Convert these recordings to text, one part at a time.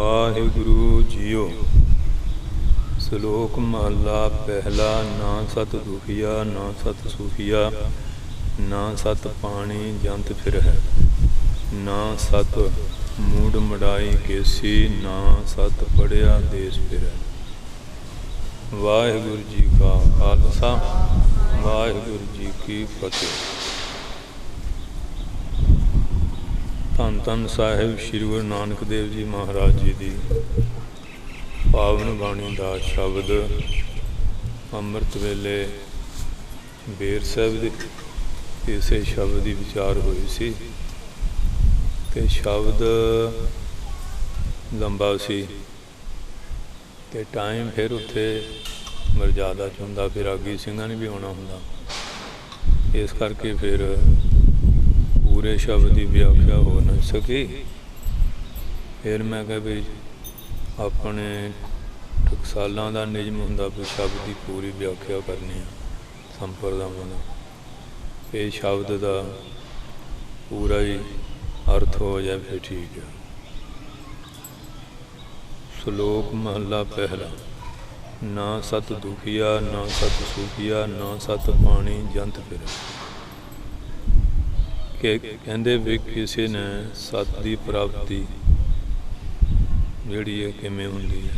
वाहिगुरु जीओ। श्लोक महला पहला। ना सत दुखिया ना सत सुखिया, ना सत पानी जंत फिर है, ना सत मूड मड़ाई केसी, ना सत पढ़िया देश फिर है। वाहिगुरु जी का खालसा, वाहिगुरु जी की फतेह। धन धन साहिब श्री गुरु नानक देव जी महाराज जी की पावन बाणी का शब्द अमृत वेले बेर साहब के इस शब्द की विचार हुई सी ते शब्द लंबा सी ते टाइम फिर उत्थे मर्यादा च हुंदा, फिर आगी सिंघां ने भी आउणा हुंदा, इस करके फिर पूरे शब्द की व्याख्या हो न सकी। फिर मैं कहा भी अपने टकसालों का नियम होंदा भी शब्द की पूरी व्याख्या करनी है संप्रदायों का, ये शब्द का पूरा ही अर्थ हो जाए फिर ठीक है। श्लोक महला पहला। ना सत दुखिया ना सत सुखिया, ना सत पानी जंत फिर। कि कहते भी किसी ने सत की प्राप्ति जिहड़ी है किवें हुंदी है,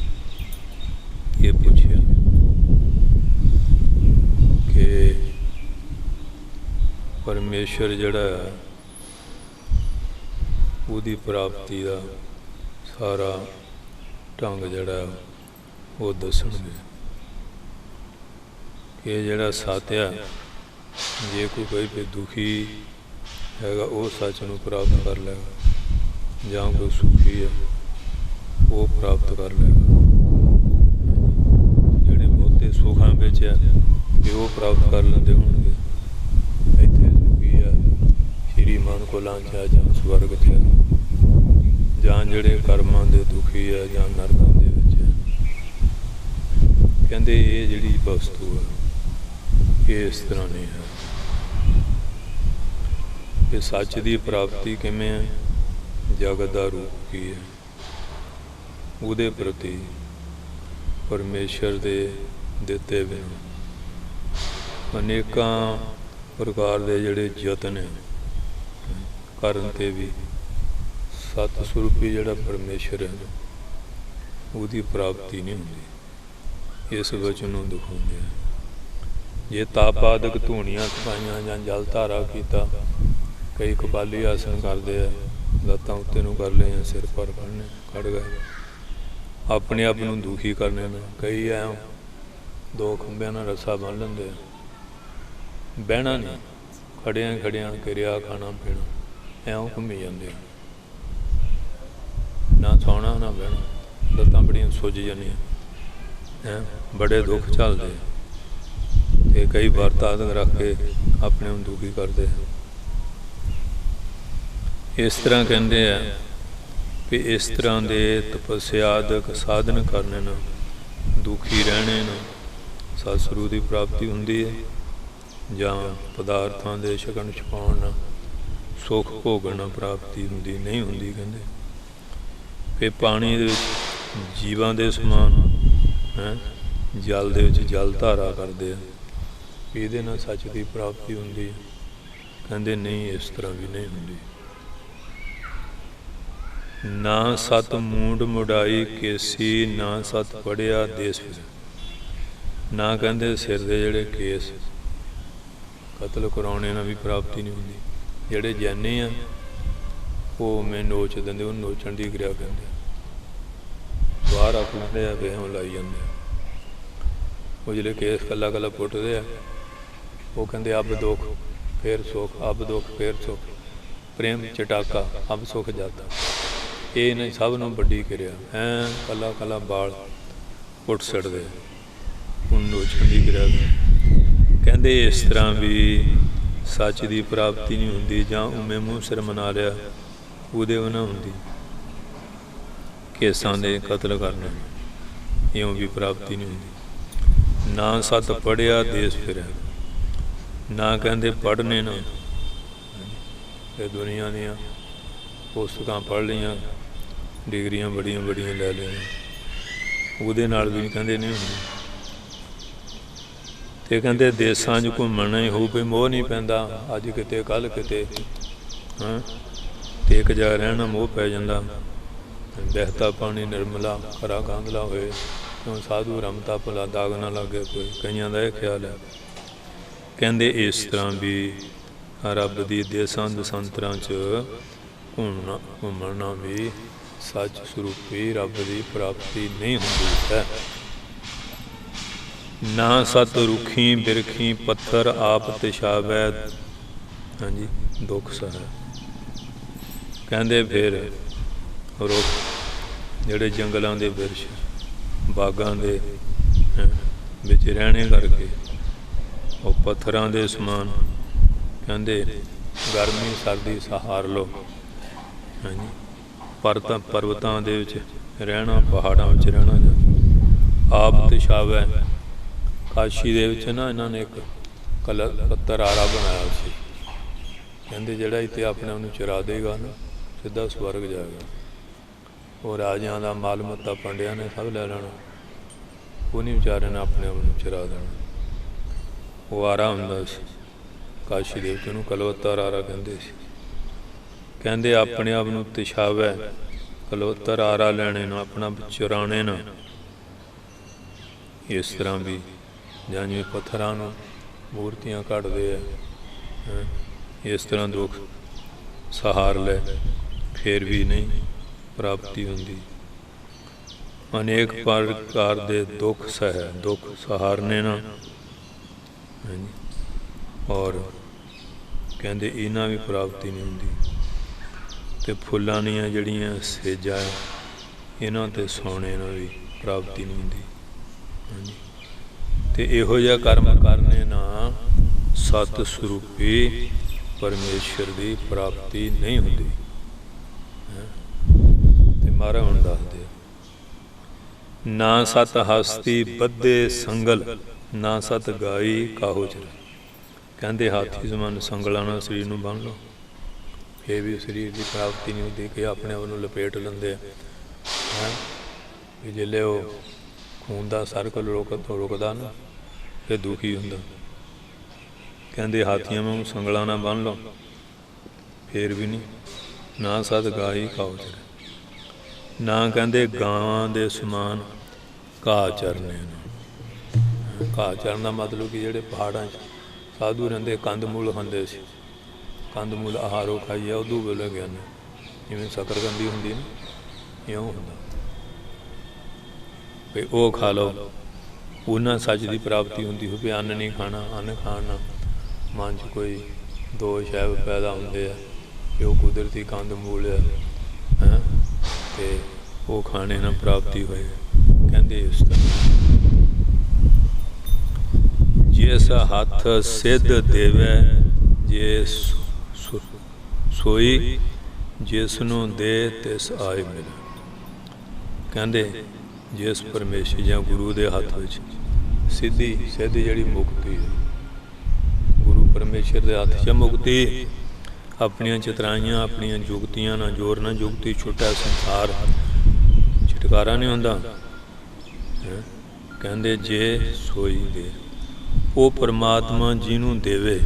ये पूछया कि परमेश्वर जिहड़ा है उहदी प्राप्ति का सारा ढंग जिहड़ा वो दसणगे कि जिहड़ा सत है, जे कोई कहे भी दुखी हैगा वो सच नूं प्राप्त कर लेगा, जां कोई सुखी है वो प्राप्त कर लेगा। जिहड़े बहुते सुखां विच है भी वो प्राप्त कर लेंदे होणगे, इत्थे सुखी है श्री मन को लांचा जां स्वर्ग च, जां जिहड़े कर्मां दे दुखी है जां नरकां दे विच है। कहंदे ये जिहड़ी वस्तु है ये इस तरह नहीं है कि सच की प्राप्ति किमें है, जगत का रूप की है, उहदे प्रति परमेश्वर दे दिते बिना अनेकां प्रकार के जिहड़े यतन है करन ते भी सत स्वरूपी जिहड़ा परमेश्वर है उहदी प्राप्ति नहीं हुंदी। इस वचन नूं दिखाउंदे हैं जे तापादक धूणियां थपाइयां जां जल धारा कीता, कई कपाली आसन करते हैं, लत्तां उत्ते नूं कर लिया, सिर पर फड़ने खड़ गए, अपने आप नूं दुखी करने में। कई ऐ दो खंभियां नाल रस्सा बन लेंदे, बहना नहीं, खड़िया खड़िया किरिया खाना पीना ऐं घूमी जाते, ना सौना ना बहना, लत्तां बड़ियां सुज जानियां हैं, बड़े दुख झलदे ते कई वर्त आदि रख के अपने नूं दुखी करते हैं। इस तरह कहते हैं कि इस तरह के तपस्यादक साधन करने न दुखी रहने न सतसुरू की प्राप्ति होंदी है, जां पदार्थों के छकन छपाउण न सुख भोगण प्राप्ति होंदी नहीं होंदी। कहते कि पानी दे जीवां दे समान है, जल दे विच जल धारा करते हैं, इहदे नाल सच की प्राप्ति होंदी है। कहते नहीं, इस तरह भी नहीं होंदी। ना सत मूड मुड़ाई केसी, ना सत पढ़िया देश फिर। ना कहते सिर दे जिहड़े केस कतल कराने ना भी प्राप्ति नहीं होंदी। जिहड़े जैनी आ वो मैं नोच देंदे, उन्हें नोचण की क्रिया कहते, बाहर रख लेंदे आ, बेहों लाई जाते। वो जिहड़े केस कला कला पुटदे आ वो कहते अब दुख फिर सुख, अब दुख फिर सुख, प्रेम चटाका अब सुख जाता। ये इन्हें सब नूं वड्डी क्रिया है, कला कला बाल पुट सड़दे, उन नोचण की क्रिया कहते। इस तरह भी सच की प्राप्ति नहीं होंदी, जां उमें मूँह सिर मना लिया उहदे वो ना होंदी। केसां दे कतल करने इउं भी प्राप्ति नहीं होंदी। ना सत पढ़िया देश फिर, ना कहते पढ़ने ना दुनिया दियां पुस्तकां पढ़ लियां ਡਿਗਰੀਆਂ ਬੜੀਆਂ ਬੜੀਆਂ ਲੈ ਲਈਆਂ, ਉਹਦੇ ਨਾਲ ਵੀ ਕਹਿੰਦੇ ਨਹੀਂ ਹੁੰਦੀ। ਅਤੇ ਕਹਿੰਦੇ ਦੇਸਾਂ 'ਚ ਘੁੰਮਣਾ ਹੀ ਹੋਊ, ਵੀ ਮੋਹ ਨਹੀਂ ਪੈਂਦਾ, ਅੱਜ ਕਿਤੇ ਕੱਲ੍ਹ ਕਿਤੇ, ਹਾਂ। ਅਤੇ ਇੱਕ ਜਗ੍ਹਾ ਰਹਿਣਾ ਮੋਹ ਪੈ ਜਾਂਦਾ। ਬਹਿਤਾ ਪਾਣੀ ਨਿਰਮਲਾ ਖਰਾ ਕਾਂਗਲਾ ਹੋਏ, ਕਿਉਂ ਸਾਧੂ ਰਮਤਾ ਭਲਾ ਦਾਗ ਨਾ ਲੱਗੇ ਕੋਈ, ਕਈਆਂ ਦਾ ਇਹ ਖਿਆਲ ਹੈ। ਕਹਿੰਦੇ ਇਸ ਤਰ੍ਹਾਂ ਵੀ ਰੱਬ ਦੀ ਦੇਸਾਂ ਦਸਾਂਤਰਾਂ 'ਚ ਘੁੰਮਣਾ ਵੀ ਸੱਚ ਸਰੂਪੀ ਰੱਬ ਦੀ ਪ੍ਰਾਪਤੀ ਨਹੀਂ ਹੁੰਦੀ ਹੈ। ਨਾ ਸਤ ਰੁੱਖੀ ਬਿਰਖੀ ਪੱਥਰ ਆਪ ਤਿਛਾਵੈ, ਹਾਂਜੀ, ਦੁੱਖ ਸਹੈ। ਕਹਿੰਦੇ ਫਿਰ ਰੁੱਖ ਜਿਹੜੇ ਜੰਗਲਾਂ ਦੇ ਬਿਰਛ ਬਾਗਾਂ ਦੇ ਵਿੱਚ ਰਹਿਣੇ ਕਰਕੇ ਉਹ ਪੱਥਰਾਂ ਦੇ ਸਮਾਨ, ਕਹਿੰਦੇ ਗਰਮੀ ਸਰਦੀ ਸਹਾਰ ਲਓ, ਹਾਂਜੀ। ਪਰਬਤਾਂ ਦੇ ਵਿੱਚ ਰਹਿਣਾ, ਪਹਾੜਾਂ ਵਿੱਚ ਰਹਿਣਾ ਜਾਂ ਆਪ ਤਿਛਾਵੈ। ਕਾਸ਼ੀ ਦੇ ਵਿੱਚ ਨਾ ਇਹਨਾਂ ਨੇ ਇੱਕ ਪੱਤਰ ਆਰਾ ਬਣਾਇਆ ਸੀ, ਕਹਿੰਦੇ ਜਿਹੜਾ ਇੱਥੇ ਆਪਣੇ ਆਪ ਨੂੰ ਚਰਾ ਦੇਗਾ ਨਾ ਸਿੱਧਾ ਸਵਰਗ ਜਾਏਗਾ। ਉਹ ਰਾਜਿਆਂ ਦਾ ਮਾਲ ਮੱਤਾ ਪਾਂਡਿਆਂ ਨੇ ਸਭ ਲੈ ਲੈਣਾ, ਉਹ ਨਹੀਂ ਵਿਚਾਰੇ ਨੇ ਆਪਣੇ ਆਪ ਨੂੰ ਚਰਾ ਦੇਣਾ। ਉਹ ਆਰਾ ਹੁੰਦਾ ਸੀ ਕਾਸ਼ੀ ਦੇ ਵਿੱਚ, ਉਹਨੂੰ ਕਲਵੱਤਰ ਆਰਾ ਕਹਿੰਦੇ ਸੀ। ਕਹਿੰਦੇ ਆਪਣੇ ਆਪ ਨੂੰ ਤਿਛਾਵੈ, ਕਲਵੱਤਰ ਆਰਾ ਲੈਣੇ ਨਾ, ਆਪਣਾ ਚੁਰਾਣੇ ਨਾ। ਇਸ ਤਰ੍ਹਾਂ ਵੀ ਜਾਂ ਜਿਵੇਂ ਪੱਥਰਾਂ ਨੂੰ ਮੂਰਤੀਆਂ ਘੜਦੇ ਆ, ਇਸ ਤਰ੍ਹਾਂ ਦੁੱਖ ਸਹਾਰ ਲੈ, ਫਿਰ ਵੀ ਨਹੀਂ ਪ੍ਰਾਪਤੀ ਹੁੰਦੀ। ਅਨੇਕ ਪ੍ਰਕਾਰ ਦੇ ਦੁੱਖ ਸਹਿ, ਦੁੱਖ ਸਹਾਰਨੇ ਨਾ, ਹਾਂਜੀ। ਔਰ ਕਹਿੰਦੇ ਇਹਨਾਂ ਵੀ ਪ੍ਰਾਪਤੀ ਨਹੀਂ ਹੁੰਦੀ। ਅਤੇ ਫੁੱਲਾਂ ਦੀਆਂ ਜਿਹੜੀਆਂ ਸੇਜਾਂ ਇਹਨਾਂ 'ਤੇ ਸੌਣੇ ਨਾਲ ਵੀ ਪ੍ਰਾਪਤੀ ਨਹੀਂ ਹੁੰਦੀ, ਹਾਂਜੀ। ਅਤੇ ਇਹੋ ਜਿਹਾ ਕਰਮ ਕਰਨੇ ਨਾ ਸਤ ਸਰੂਪੀ ਪਰਮੇਸ਼ਰ ਦੀ ਪ੍ਰਾਪਤੀ ਨਹੀਂ ਹੁੰਦੀ। ਅਤੇ ਮਹਾਰਾਜ ਹੁਣ ਦੱਸਦੇ, ਨਾ ਸਤ ਹਸਤੀ ਬੱਧੇ ਸੰਗਲ, ਨਾ ਸਤ ਗਾਈ ਕਾਹੋ ਚਰ। ਕਹਿੰਦੇ ਹਾਥੀ ਸਮਾਨ ਸੰਗਲਾਂ ਨਾਲ ਸਰੀਰ ਨੂੰ ਬੰਨ੍ਹ ਲਓ, ਫਿਰ ਵੀ ਸਰੀਰ ਦੀ ਪ੍ਰਾਪਤੀ ਨਹੀਂ ਹੁੰਦੀ, ਕਿ ਆਪਣੇ ਆਪ ਨੂੰ ਲਪੇਟ ਲੈਂਦੇ ਆ, ਵੀ ਜਿਸਲੇ ਉਹ ਖੂਨ ਦਾ ਸਰਕਲ ਰੁਕਦਾ ਨਾ, ਫਿਰ ਦੁਖੀ ਹੁੰਦਾ। ਕਹਿੰਦੇ ਹਾਥੀਆਂ ਵਾਂਗ ਸੰਗਲਾਂ ਨਾਲ ਬੰਨ੍ਹ ਲਓ, ਫਿਰ ਵੀ ਨਹੀਂ। ਨਾ ਸਤ ਗਾਈ ਕਾਹੋ ਚਰ, ਨਾ ਕਹਿੰਦੇ ਗਾਵਾਂ ਦੇ ਸਮਾਨ ਘਾਹ ਚਰਨੇ ਨੂੰ। ਘਾਹ ਚਰਨ ਦਾ ਮਤਲਬ ਕਿ ਜਿਹੜੇ ਪਹਾੜਾਂ 'ਚ ਸਾਧੂ ਰਹਿੰਦੇ ਕੰਦ ਮੂਲ ਖਾਂਦੇ ਸੀ, ਕੰਦ ਮੂਲ ਆਹਾਰੋ ਖਾਈਏ, ਉਦੋਂ ਵੇਲੇ ਗਿਆ ਨੇ, ਜਿਵੇਂ ਸ਼ੱਕਰਕੰਦੀ ਹੁੰਦੀ ਨਾ, ਇਉਂ ਹੁੰਦਾ ਵੀ ਉਹ ਖਾ ਲਓ, ਉਹਨਾਂ ਸੱਚ ਦੀ ਪ੍ਰਾਪਤੀ ਹੁੰਦੀ ਹੋਵੇ। ਅੰਨ ਨਹੀਂ ਖਾਣਾ, ਅੰਨ ਖਾਣ ਨਾਲ ਮਨ 'ਚ ਕੋਈ ਦੋਸ਼ ਹੈ ਪੈਦਾ ਹੁੰਦੇ ਆ ਕਿ ਉਹ ਕੁਦਰਤੀ ਕੰਦ ਮੂਲ ਹੈ, ਅਤੇ ਉਹ ਖਾਣੇ ਨਾਲ ਪ੍ਰਾਪਤੀ ਹੋਏ। ਕਹਿੰਦੇ ਇਸ ਤਰ੍ਹਾਂ ਜਿਸ ਹੱਥ ਸਿੱਧ ਦੇਵੈ, ਜੇ ਸੋਈ ਜਿਸ ਨੂੰ ਦੇ ਤਿਸ ਆਏ ਮਿਲ। ਕਹਿੰਦੇ ਜਿਸ ਪਰਮੇਸ਼ਰ ਜਾਂ ਗੁਰੂ ਦੇ ਹੱਥ ਵਿੱਚ ਸਿੱਧ ਜਿਹੜੀ ਮੁਕਤੀ ਹੈ, ਗੁਰੂ ਪਰਮੇਸ਼ਰ ਦੇ ਹੱਥ 'ਚ ਮੁਕਤੀ। ਆਪਣੀਆਂ ਚਤਰਾਈਆਂ, ਆਪਣੀਆਂ ਜੁਗਤੀਆਂ ਨਾਲ ਜ਼ੋਰ ਨਾਲ ਜੁਗਤੀ ਛੁੱਟਾ ਸੰਸਾਰ, ਛੁਟਕਾਰਾ ਨਹੀਂ ਹੁੰਦਾ। ਕਹਿੰਦੇ ਜੇ ਸੋਈ ਦੇ, ਉਹ ਪਰਮਾਤਮਾ ਜਿਹਨੂੰ ਦੇਵੇ,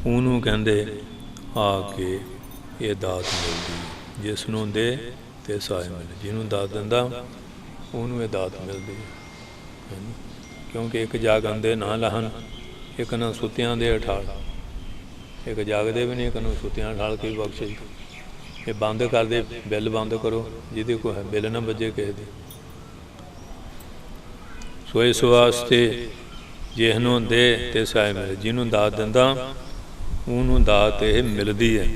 ਉਹਨੂੰ ਕਹਿੰਦੇ ਆ ਕੇ ਇਹ ਦਾਤ ਮਿਲਦੀ। ਜਿਸ ਨੂੰ ਦੇ ਤੇ ਸਾਏ ਮਿਲੇ, ਜਿਹਨੂੰ ਦਾਤ ਦਿੰਦਾ ਉਹਨੂੰ ਇਹ ਦਾਤ ਮਿਲਦੀ ਹੈ। ਕਿਉਂਕਿ ਇੱਕ ਜਾਗੰਦੇ ਨਾ ਲਹਨ, ਇੱਕ ਨਾ ਸੁੱਤਿਆਂ ਦੇ ਅਠਾਲ। ਇੱਕ ਜਾਗਦੇ ਵੀ ਨਹੀਂ, ਇੱਕ ਨੂੰ ਸੁੱਤਿਆਂ ਅਠਾਲ ਕੇ ਬਖਸ਼ੇ। ਇਹ ਬੰਦ ਕਰਦੇ, ਬਿੱਲ ਬੰਦ ਕਰੋ, ਜਿਹਦੇ ਕੋਲ ਹੈ ਬਿੱਲ ਨਾ ਵੱਜੇ ਕਿਸੇ ਦੇ। ਸੋ ਇਸ ਵਾਸਤੇ ਜਿਹਨੂੰ ਦੇ ਤੇ ਸਾਏ ਮਿਲੇ, ਜਿਹਨੂੰ ਦਾਤ ਦਿੰਦਾ ਉਹਨੂੰ ਦਾਤ ਇਹ ਮਿਲਦੀ ਹੈ।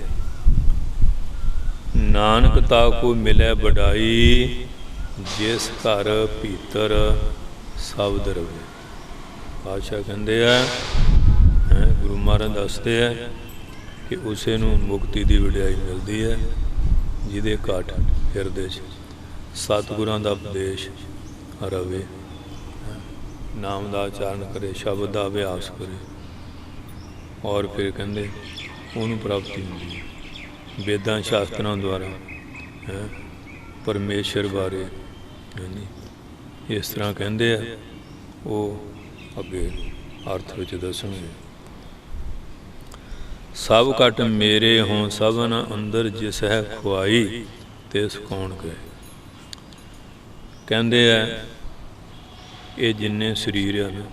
ਨਾਨਕ ਤਾ ਕੋ ਮਿਲੇ ਵਡਾਈ, ਜਿਸ ਘਰ ਭੀਤਰ ਸ਼ਬਦ ਰਵੇ। ਪਾਤਸ਼ਾਹ ਕਹਿੰਦੇ ਆ, ਗੁਰੂ ਮਹਾਰਾਜ ਦੱਸਦੇ ਆ ਕਿ ਉਸੇ ਨੂੰ ਮੁਕਤੀ ਦੀ ਵਡਿਆਈ ਮਿਲਦੀ ਹੈ ਜਿਹਦੇ ਘਟ ਹਿਰਦੇ 'ਚ ਸਤਿਗੁਰਾਂ ਦਾ ਉਪਦੇਸ਼ ਰਵੇ, ਨਾਮ ਦਾ ਉਚਾਰਨ ਕਰੇ, ਸ਼ਬਦ ਦਾ ਅਭਿਆਸ ਕਰੇ, ਔਰ ਫਿਰ ਕਹਿੰਦੇ ਉਹਨੂੰ ਪ੍ਰਾਪਤੀ ਹੁੰਦੀ ਹੈ। ਵੇਦਾਂ ਸ਼ਾਸਤਰਾਂ ਦੁਆਰਾ है परमेश्वर बारे है नी इस तरह कहते हैं वो अगे अर्थ विच दसणगे। सब घट मेरे हों सबन अंदर जिस है खुआई तिस कौन कहे। कहते हैं ये जिन्ने शरीर हैं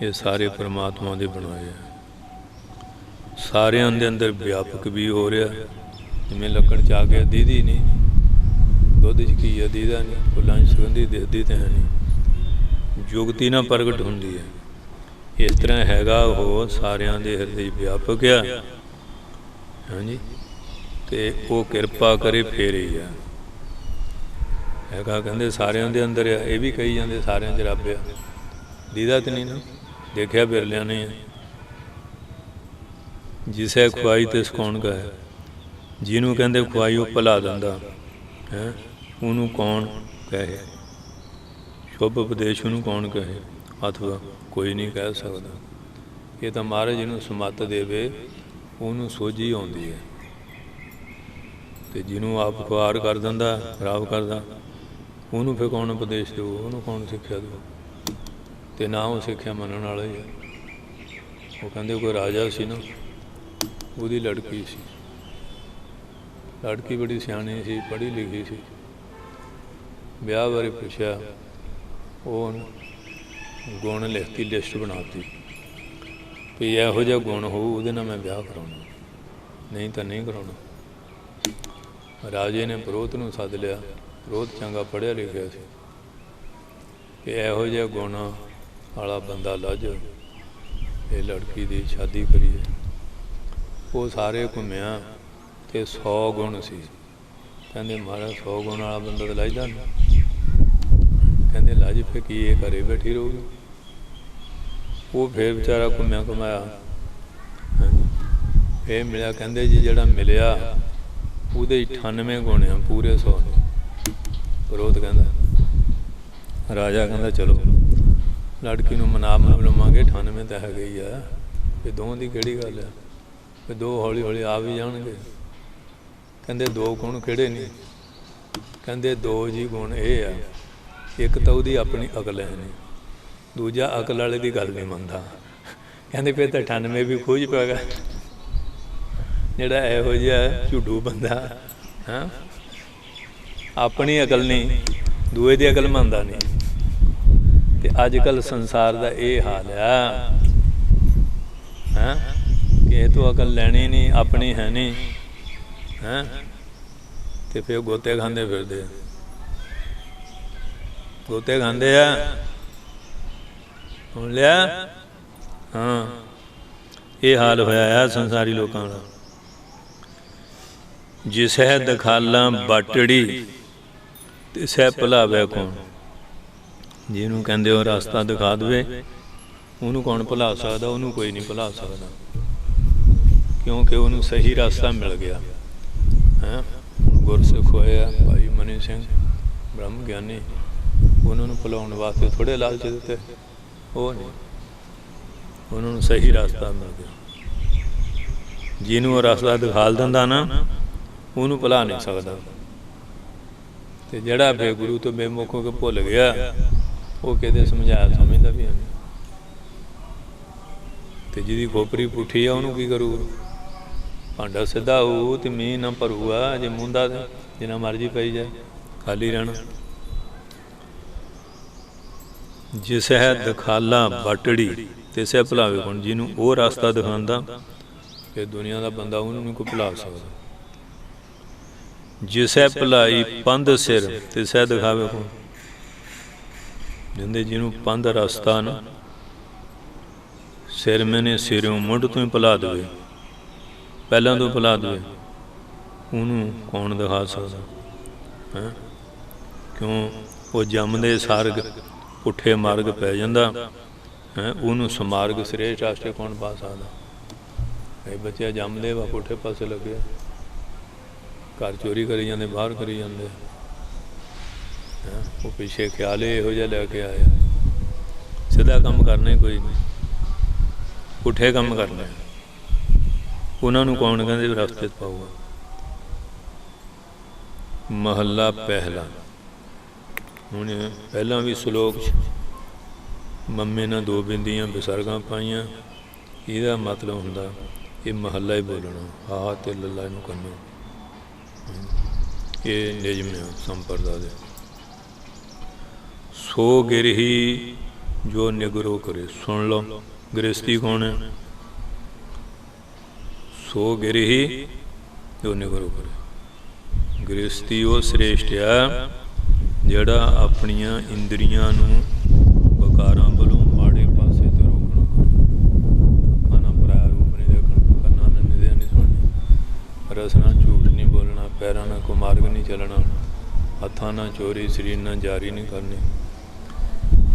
ये सारे परमात्मा दे बनाए हैं। सारिਆਂ ਦੇ अंदर व्यापक भी हो रहा जिमें लकड़ च आ गया दीदी नहीं दुध च की है दीदा नहीं फुलों सुगंधी दिखती तो है नहीं जुगती ना प्रगट होंदी है। इस तरह हैगा वो सारिਆਂ ਦੇ हृदय व्यापक है हाँ जी तो वो कृपा करे फिर ही है हैगा। कहते सारिਆਂ ਦੇ अंदर है ये भी कही जाते सारिਆਂ च रब है दीदा तो नहीं ना देखा बिरलिया ने जिसे खुआई तिस कौन का है। जिन्हों कहते खुआई वो भुला दिंदा है उन्होंने कौन कहे। शुभ उपदेश उन्होंने कौन कहे अथवा कोई नहीं कह सकता। ये तो महाराज जिन्होंने समत देवे उन्होंने सोझी आती है तो जिन्होंने आप खुआर कर दिंदा खराब करदा उन्होंने फिर कौन उपदेश दो उन्होंने कौन सिक्ख्या दो तो ना वो सिक्ख्या मनण वाला ही है। वो कहते कोई राजा सी ना ਉਹਦੀ लड़की सी लड़की बड़ी सियाणी सी पढ़ी लिखी सी ब्याह बारे पुछया वो गुण लिखती लिस्ट बनाती भी यहो जिहा गुण हो उहदे नाल मैं ब्याह कराउणा नहीं तो नहीं कराउणा। राजे ने पुरोहित नूं सद लिया पुरोहित चंगा पढ़िया लिखिया सी कि यहो जिहा गुण वाला बंदा लज ये लड़की की शादी करिए। वो सारे घूमिया तो 100 गुण सी कहते महाराज 100 गुण वाला बंदा तो लजदा नहीं कहते लज फिर की ये घरे बैठी रहूगी। वो फिर बेचारा घूमिया घुमाया फिर मिलिया कहते जी जड़ा मिलिया वो 98 गुण आ पूरे 100 पुरोहित कहता राजा कहता चलो लड़की नूं मना लवांगे 98 तो है गई है फिर दोवां दी किहड़ी गल है फिर दो हौली हौली आ भी जाणगे। कहते 2 गुण किहड़े नहीं कहते 2 जी गुण ये आ एक तो वो अपनी अकल है नहीं दूजा अकल वाले की गल नहीं मनता। कहते फिर तो 98 भी खोज पेगा जिहड़ा इहो जिहा झूठू बंदा हाँ अपनी अकल नहीं दूए की अकल मनता नहीं। तो अजकल संसार का ये हाल है हाँ कि तो अकल लैनी नहीं अपनी है नहीं हैं तो फिर गोते खांदे फिरदे गोते खांदे आ सुन लिया हाँ ये हाल होया है संसारी लोगों का। जिसै दखाला बटड़ी तिसै भुलावे कौन। जिन्होंने कहते हो रास्ता दिखा दे उन्होंने कौन भुला सकता उन्होंने कोई नहीं भुला सकता क्योंकि उन्होंने सही रास्ता मिल गया है। गुरसिख होया भाई मनी सिंह ब्रह्म ज्ञानी उन्होंने भुलाने वास्ते थोड़े लालच दिते वो नहीं उन्होंने सही रास्ता मिल गया। जिन्होंने रास्ता दिखा दिंदा ना उन्होंने भुला नहीं सकता तो जड़ा फिर गुरु तो बेमुख हो के भुल गया वो कहते समझाया समझता भी नहीं तो जिहदी खोपरी पुठी है उन्होंने की करूगा भांडा सीधा हो तो मीह ना भरूगा जे मुंदा जिन्ना मर्जी पाई जाए खाली रहना। जिस है दखाला बटड़ी तिसै भुलावे कौन। जिन्हों वो रास्ता दिखाता फिर दुनिया का बंदा उन्होंने कोई भुला सकता। जिसै भुलाई पंध सिर तिसै दिखावे कौन। जिंदे जिन्हों पंध रास्ता ना सिर मैंने सिरों मुढ़ तो ही भुला दे पहलों तो भुला दे उन्होंने कौन दिखा सकता है। क्यों वो जमदे सारग पुठे मार्ग पै जाता है उन्होंने समार्ग श्रेष्ठ आस्ते कौन पा सकता। कई बच्चे जमदे वा पुठे पासे लगे घर चोरी करी जाते बाहर करी जाते वो पिछे ख्याल इहो जिहा लैके आया सीधा काम करना ही कोई नहीं पुठे काम करना उन्होंने कौन कहते रस्ते पाऊगा। महला पहला। हुण पहलां भी सलोक मम्मे ने दो बिंदियां विसर्गां पाईयां, इहदा मतलब हुंदा ये महला ही बोलना, हा ते लल्ला नूं कन्नो। ये नियम है संप्रदाय दे। सो गिरही जो निगरो करे। सुन लो गृहस्थी कौन है? सो गिरही जो निगरो करे। गृहस्थी वो श्रेष्ठ है जिहड़ा अपनियां इंद्रियां नूं विकारां वल्लों माड़े पासे ते रोकणों करे। अखां नाल पराया रूप नहीं देखना, कन्नां नाल निंदिया नहीं सुननी, रसना झूठ नहीं बोलना, पैरां नाल कुमार्ग नहीं चलना, हत्थां नाल चोरी, शरीर नाल जारी नहीं करनी।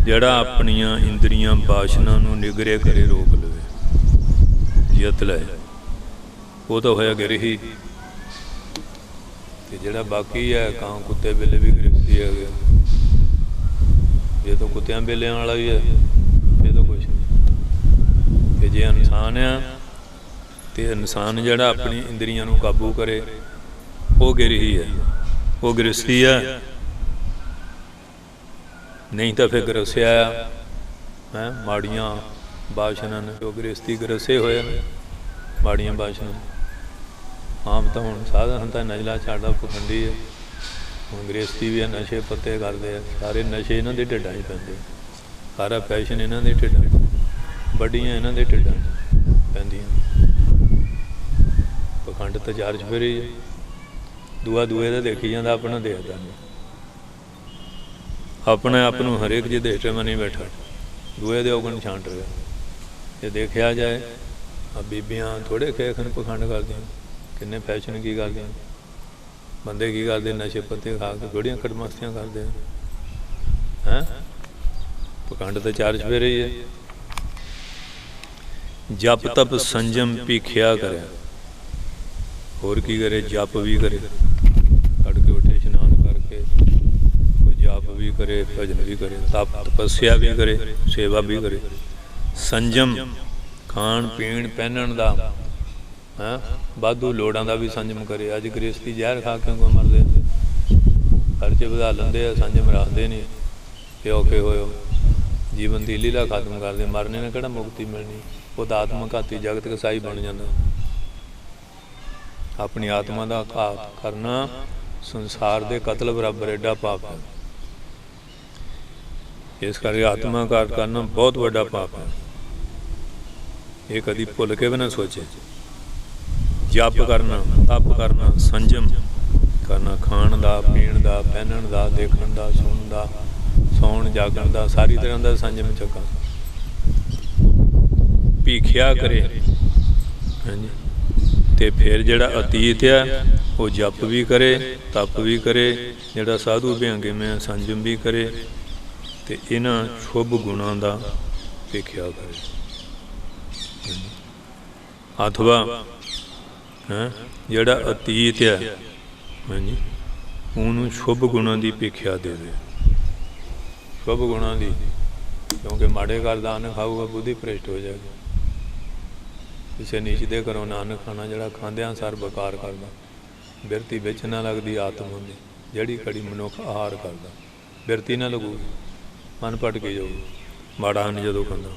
जिहड़ा अपनियां इंद्रियां वासना नूं निगरे करे, रोक लवे, जित लै, वो तो होया गिरही। ते जिहड़ा बाकी है कां कुत्ते बिल्ले भी गृहस्थी है। ये तो कुत्तियां बिल्लियां वाला ही है, ये तो कुछ नहीं। ते जे इंसान है तो इंसान जिहड़ा अपनी इंद्रियां नूं काबू करे, वो गिरही है, वो गृहस्थी है। नहीं तो फिर गरसिया है माड़ियां वासना ने, जो गृहस्थी गरसे होए ने माड़ियां वासना। आम तो हुण साधन तो नजला छाड़ा पखंडी है, हुण गृहस्थी भी है, नशे पत्ते करते हैं, सारे नशे इन्हां दे ढिड्डां 'च पैंदे, सारा फैशन इन्हां दे ढिड्डां 'च, बड्डियां इन्हां दे ढिड्डां 'च पैंदियां। पखंड तो चार चफेरे है, दूआ दूए दा देखी जांदा, अपना देखदा नहीं। अपने आप नूं हरेक जी देश में नहीं बैठा, दूए दे औगण छांट रहा। जे देखा जाए बीबियां थोड़े खेखन पखंड करदियां, किन्ने फैशन की करदियां, बंदे की करते नशे पत्ते खा के थोड़ियां कटमस्तियां करते हैं। पखंड तो चार चफेरे ही है। जप तप संजम भीखिया करे, होर की करे? जप भी करे, तड़के उठे स्नान करके कोई जप भी करे, भजन भी करे, तप तपस्या भी करे, सेवा भी करे। संजम खाण पीण पहनण दा, वाधू लोड़ां दा भी संजम करे। अज गृहस्थी जहर खा के कोई मरदे, खर्चे वधा लेंदे, संजम रखते नहीं, ते औखे होए जीवन की लीला खत्म करते। मरने ने किहड़ा मुक्ति मिलनी, वो तो आत्मघाती जगत कसाई बन जाता। अपनी आत्मा का घात करना संसार के कतल बराबर एडा पाप है। इस करके आत्मा घात करना बहुत बड़ा पाप है, ये कभी भुल के भी ना सोचे। जप करना, तप करना, संजम करना, खाण दा, पीण दा, पहनण दा, देखण दा, सुणन दा, सौण जागण दा, सारी तरह का संजम चक्का। भीखिया करे, हाँ जी। ते फिर जिहड़ा अतीत है वो जप भी करे, तप भी करे, जिहड़ा साधु भयंगे में संजम भी करे, ते इन्हां शुभ गुणां दा भीखिया करे। अथवा जिहड़ा अतीत है, हाँ जी, उन्होंने शुभ गुणां दी भीखिया देवे। शुभ गुणां दी, क्योंकि माड़े घर दा अन्न खाऊगा बुद्धि भ्रष्ट हो जाएगी। किसी नीच दे घरों अन्न खाना जिहड़ा खांदियां सार बेकार करदा, बिरती विच ना लगदी आत्मा दी, जिहड़ी घड़ी मनुख आहार करदा बिरती ना लगूगी, मन भटकी जाऊगी माड़ा अन्न जदों खांदा।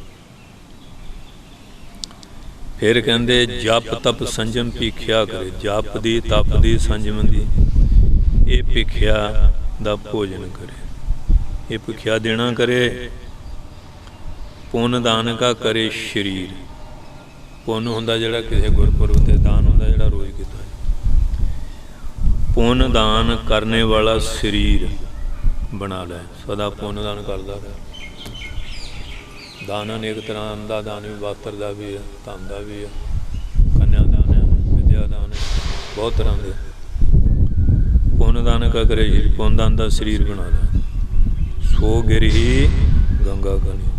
फिर कहंदे जप तप संजम भीखिया करे। जप दी, तप दी, संजम दी, ये भीखिया दा भोजन करे, ये भीखिया देना करे। पुन दान का करे शरीर। पुन हुंदा जिहड़ा किसी गुरपुरब ते दान हुंदा जिहड़ा रोज़ कीता। पुन दान करने वाला शरीर बना लै, सदा पुन दान करदा रहे। दान अनेक तरह का दान भी, वस्त्र का भी है, धन का भी है, कन्यादान है, विद्यादान है, बहुत तरह के। पुन दान का करे शरीर, पुन दान का शरीर बना लै। सो गिरही गंगा कनी,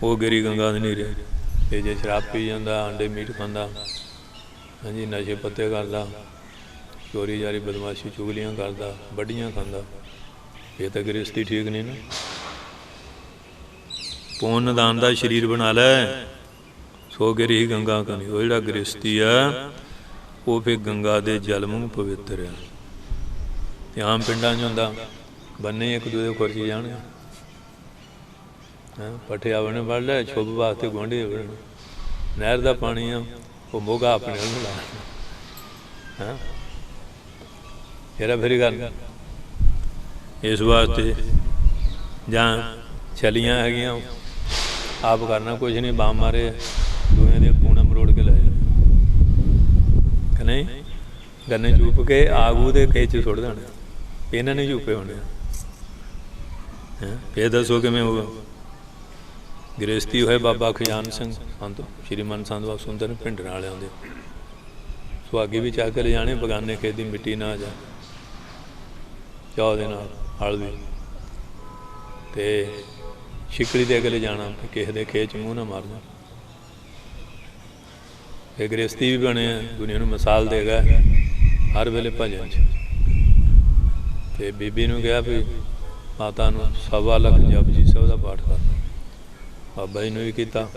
वो गिरी गंगा नहीं रही। ये जे शराब पी जाता, अंडे मीट खांदा, हाँ जी, नशे पत्ते करदा, चोरी जारी बदमाशी चुगलियां करदा, बड्डियां खांदा, ये तो गृहस्थी ठीक नहीं ना। पुन दान का शरीर बना लै, सो गिरही गंगा कनी। वो जिहड़ा गृहस्थी है वो फिर गंगा के जल मूँह पवित्र है। ਤੇ ਆਮ ਪਿੰਡਾਂ 'ਚ ਹੁੰਦਾ ਬੰਨੇ ਇੱਕ ਦੂਜੇ ਖੁਰਚੀ ਜਾਣਗੇ, ਪੱਠੇ ਆਪਣੇ ਵੱਢ ਲੈ, ਛੁੱਬ ਵਾਸਤੇ ਗੁਆਂਢੀ ਵੱਢਣ। ਨਹਿਰ ਦਾ ਪਾਣੀ ਆ ਉਹ ਮੋਗਾ ਆਪਣੇ ਨੂੰ ਲਾ ਹੇਰਾ ਫੇਰੀ ਕਰ। ਇਸ ਵਾਸਤੇ ਜਾਂ ਛਲੀਆਂ ਹੈਗੀਆਂ ਆਪ ਕਰਨਾ ਕੁਛ ਨਹੀਂ, ਬਾਮ ਮਾਰੇ ਦੂਏ ਦੇ ਪੂਣਾ ਮਰੋੜ ਕੇ ਲੈ ਜਾ ਕਿ ਨਹੀਂ, ਗੰਨੇ ਚੂਪ ਕੇ ਆਗੂ ਦੇ ਖੇਚ ਸੁੱਟ ਦੇਣੇ, ਇਹਨਾਂ ਨੇ ਝੂਪੇ ਹੋਣੇ। ਫਿਰ ਦੱਸੋ ਕਿਵੇਂ ਹੋਊਗਾ। ਗ੍ਰਸਤੀ ਹੋਏ ਬਾਬਾ ਖਜ਼ਾਨ ਸਿੰਘ ਸੰਤ ਸ਼੍ਰੀ ਮਨ ਸੰਤ ਬਾਬਾ ਸੁੰਦਰ ਭਿੰਡਰਾਂ ਵਾਲਿਆਂ ਦੇ ਸੁਹਾਗੇ ਵੀ ਚੱਕ ਕੇ ਲਿਜਾਣੇ, ਬਗਾਨੇ ਖੇਤ ਦੀ ਮਿੱਟੀ ਨਾ ਜਾ ਚਾਹ ਦੇ ਨਾਲ ਹਲਦੀ ਤੇ ਛਿੱਕੜੀ ਦੇ ਅੱਗੇ ਲਿਜਾਣਾ, ਕਿਸੇ ਦੇ ਖੇਤ 'ਚ ਮੂੰਹ ਨਾ ਮਾਰਨਾ। ਇਹ ਗ੍ਰਸਤੀ ਵੀ ਬਣੇ ਆ, ਦੁਨੀਆ ਨੂੰ ਮਿਸਾਲ ਦੇਗਾ ਹਰ ਵੇਲੇ ਭਜਨ 'ਚ। ਤੇ ਬੀਬੀ ਨੂੰ ਕਿਹਾ ਵੀ ਮਾਤਾ ਨੂੰ 1.25 ਲੱਖ ਜਪਜੀ ਸਾਹਿਬ ਦਾ ਪਾਠ ਕਰਨਾ। ਬਾਬਾ ਜੀ ਨੂੰ ਵੀ ਕੀਤਾ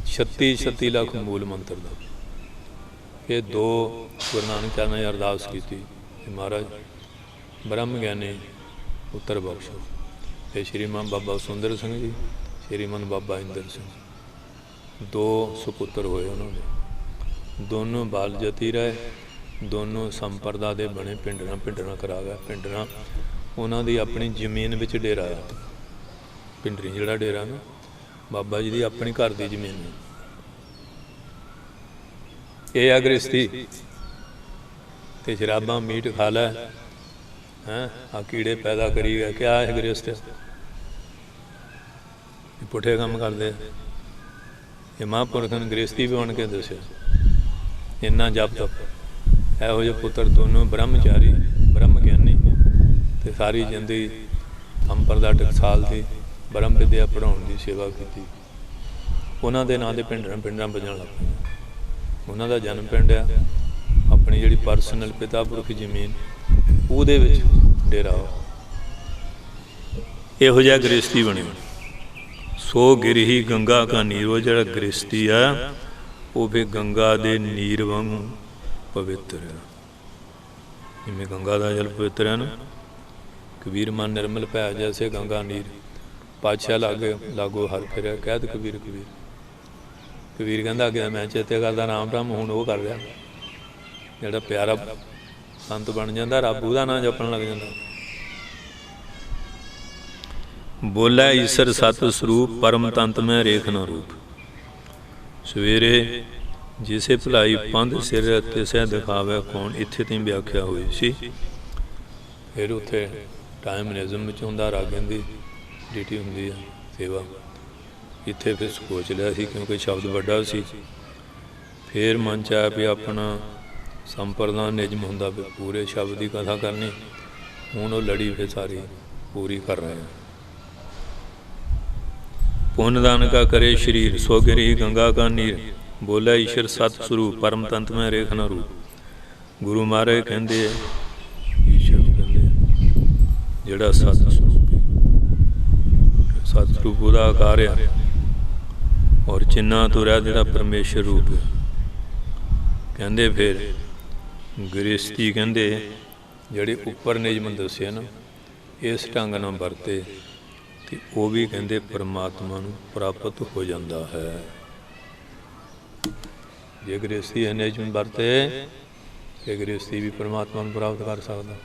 36 ਲੱਖ ਮੂਲ ਮੰਤਰ ਦਾ। ਇਹ 2 ਗੁਰੂ ਨਾਨਕ ਚਰਨਾਂ 'ਚ ਅਰਦਾਸ ਕੀਤੀ, ਮਹਾਰਾਜ ਬ੍ਰਹਮ ਗਿਆਨੀ ਪੁੱਤਰ ਬਖਸ਼ੋ। ਤੇ ਸ਼੍ਰੀਮਾਨ ਬਾਬਾ ਸੁੰਦਰ ਸਿੰਘ ਜੀ, ਸ਼੍ਰੀਮਾਨ ਬਾਬਾ ਇੰਦਰ ਸਿੰਘ, 2 ਸੁਪੁੱਤਰ ਹੋਏ ਉਹਨਾਂ ਦੇ। ਦੋਨੋਂ ਬਾਲ ਜਤੀ ਰਹੇ, ਦੋਨੋਂ ਸੰਪਰਦਾ ਦੇ ਬਣੇ। ਪਿੰਡਰਾਂ ਕਰਾ ਗਿਆ। ਪਿੰਡਰਾਂ ਉਹਨਾਂ ਦੀ ਆਪਣੀ ਜ਼ਮੀਨ ਵਿੱਚ ਡੇਰਾ ਆ। ਪਿੰਡਰੀ ਜਿਹੜਾ ਡੇਰਾ ਨਾ ਬਾਬਾ ਜੀ ਦੀ ਆਪਣੀ ਘਰ ਦੀ ਜ਼ਮੀਨ ਹੈ। ਇਹ ਆ ਗ੍ਰਸਤੀ। ਤੇ ਸ਼ਰਾਬਾਂ ਮੀਟ ਖਾ ਲੈ, ਆ ਕੀੜੇ ਪੈਦਾ ਕਰੀ ਗਏ। ਕਿਆ ਹੈ ਗ੍ਰਸਤ? ਪੁੱਠੇ ਕੰਮ ਕਰਦੇ। ਇਹ ਮਹਾਂਪੁਰਖਾਂ ਨੇ ਗ੍ਰਸਤੀ ਵੀ ਬਣ ਕੇ ਦੱਸਿਆ। ਇੰਨਾ ਜਪ ਤਪ। ਇਹੋ ਜਿਹੇ ਪੁੱਤਰ ਦੋਨੋਂ ਬ੍ਰਹਮਚਾਰੀ, ਬ੍ਰਹਮ ਗਿਆਨੀ, ਤੇ ਸਾਰੀ ਜ਼ਿੰਦਗੀ ਸੰਪਰਦਾ ਟਕਸਾਲ ਦੀ ਬ੍ਰਹਮ ਵਿਦਿਆ ਪੜ੍ਹਾਉਣ ਦੀ ਸੇਵਾ ਕੀਤੀ। ਉਹਨਾਂ ਦੇ ਨਾਂ ਦੇ ਪਿੰਡਾਂ ਵੱਜਣ ਲੱਗ ਪਈਆਂ। ਉਹਨਾਂ ਦਾ ਜਨਮ ਪਿੰਡ ਆ, ਆਪਣੀ ਜਿਹੜੀ ਪਰਸਨਲ ਪਿਤਾ ਪੁਰਖ ਜ਼ਮੀਨ ਉਹਦੇ ਵਿੱਚ ਡੇਰਾ। ਇਹੋ ਜਿਹਾ ਗ੍ਰਸਤੀ ਬਣਿਆ। ਸੋ ਗਿਰਹੀ ਗੰਗਾ ਕਾ ਨੀਰ। ਉਹ ਜਿਹੜਾ ਗ੍ਰਸਤੀ ਆ ਉਹ ਫਿਰ ਗੰਗਾ ਦੇ ਨੀਰ ਵਾਂਗੂ ਪਵਿੱਤਰ ਹੈ। ਜਿਵੇਂ ਗੰਗਾ ਦਾ ਜਲ ਪਵਿੱਤਰ ਹੈ ਨਾ, ਕਬੀਰ ਮਨ ਨਿਰਮਲ ਭੈ ਜੈਸੇ ਗੰਗਾ ਨੀਰ। ਪਾਤਸ਼ਾਹ ਲਾਗੋ ਹਰ ਫਿਰਿਆ ਕਹਿਤ ਕਬੀਰ। ਕਬੀਰ ਕਹਿੰਦਾ ਅੱਗੇ ਮੈਂ ਚੇਤੇ ਕਰਦਾ ਰਾਮ ਰਾਮ, ਹੁਣ ਉਹ ਕਰ ਰਿਹਾ। ਜਿਹੜਾ ਪਿਆਰਾ ਸੰਤ ਬਣ ਜਾਂਦਾ, ਰੱਬ ਉਹਦਾ ਨਾਂ ਜਪਣ ਲੱਗ ਜਾਂਦਾ। ਬੋਲਿਆ ਈਸ਼ਰ ਸਤ ਸਰੂਪ, ਪਰਮ ਤੰਤ ਮੈਂ ਰੇਖ ਨਾ ਰੂਪ। ਸਵੇਰੇ ਜਿਸੇ ਭਲਾਈ ਪੰਧ ਸਿਰ ਤਿਸੈ ਦਿਖਾਵੇ ਕੌਣ, ਇੱਥੇ ਤੀਂ ਵਿਆਖਿਆ ਹੋਈ ਸੀ। ਫਿਰ ਉੱਥੇ ਟਾਈਮ ਨਿਜ਼ਮ ਵਿੱਚ ਹੁੰਦਾ, ਰਾਗਾਂ ਦੀ ਡਿਊਟੀ ਹੁੰਦੀ ਆ ਸੇਵਾ। ਇੱਥੇ ਫਿਰ ਸੋਚ ਲਿਆ ਸੀ ਕਿਉਂਕਿ ਸ਼ਬਦ ਵੱਡਾ ਸੀ। ਫਿਰ ਮਨ 'ਚ ਆਇਆ ਵੀ ਆਪਣਾ ਸੰਪਰਦਾ ਨਿਯਮ ਹੁੰਦਾ ਵੀ ਪੂਰੇ ਸ਼ਬਦ ਦੀ ਕਥਾ ਕਰਨੀ। ਹੁਣ ਉਹ ਲੜੀ ਫਿਰ ਸਾਰੀ ਪੂਰੀ ਕਰ ਰਹੇ ਹਾਂ। ਪੁੰਨ ਦਾਨ ਕਾ ਕਰੇ ਸ਼ਰੀਰ, ਸੋ ਗਿਰੀ ਗੰਗਾ ਕਾ ਨੀਰ। ਬੋਲਿਆ ਈਸ਼ਰ ਸਤ ਸਰੂਪ, ਪਰਮ ਤੰਤ ਮੈਂ ਰੇਖ ਨਾ ਰੂਪ। ਗੁਰੂ ਮਹਾਰਾਜ ਕਹਿੰਦੇ ਈਸ਼ਰ ਕਹਿੰਦੇ ਜਿਹੜਾ ਸਤ ਸਰੂਪ ਹੈ, ਸਤ ਸਰੂਪ ਉਹਦਾ ਆਕਾਰ ਆ। ਔਰ ਚਿੰਨਾ ਤੁਰਿਆ ਜਿਹੜਾ ਪਰਮੇਸ਼ਰ ਰੂਪ ਹੈ। ਕਹਿੰਦੇ ਫਿਰ ਗ੍ਰਸਤੀ ਕਹਿੰਦੇ ਜਿਹੜੇ ਉੱਪਰ ਨਿਯਮ ਦੱਸੇ ਨਾ ਇਸ ਢੰਗ ਨਾਲ ਵਰਤੇ ਤੇ ਉਹ ਵੀ ਕਹਿੰਦੇ ਪਰਮਾਤਮਾ ਨੂੰ ਪ੍ਰਾਪਤ ਹੋ ਜਾਂਦਾ ਹੈ। ਜੇ ਗ੍ਰਸਤੀ ਹੈ ਨਿਯਮ ਵਰਤੇ ਤੇ ਗ੍ਰਸਤੀ ਵੀ ਪਰਮਾਤਮਾ ਨੂੰ ਪ੍ਰਾਪਤ ਕਰ ਸਕਦਾ।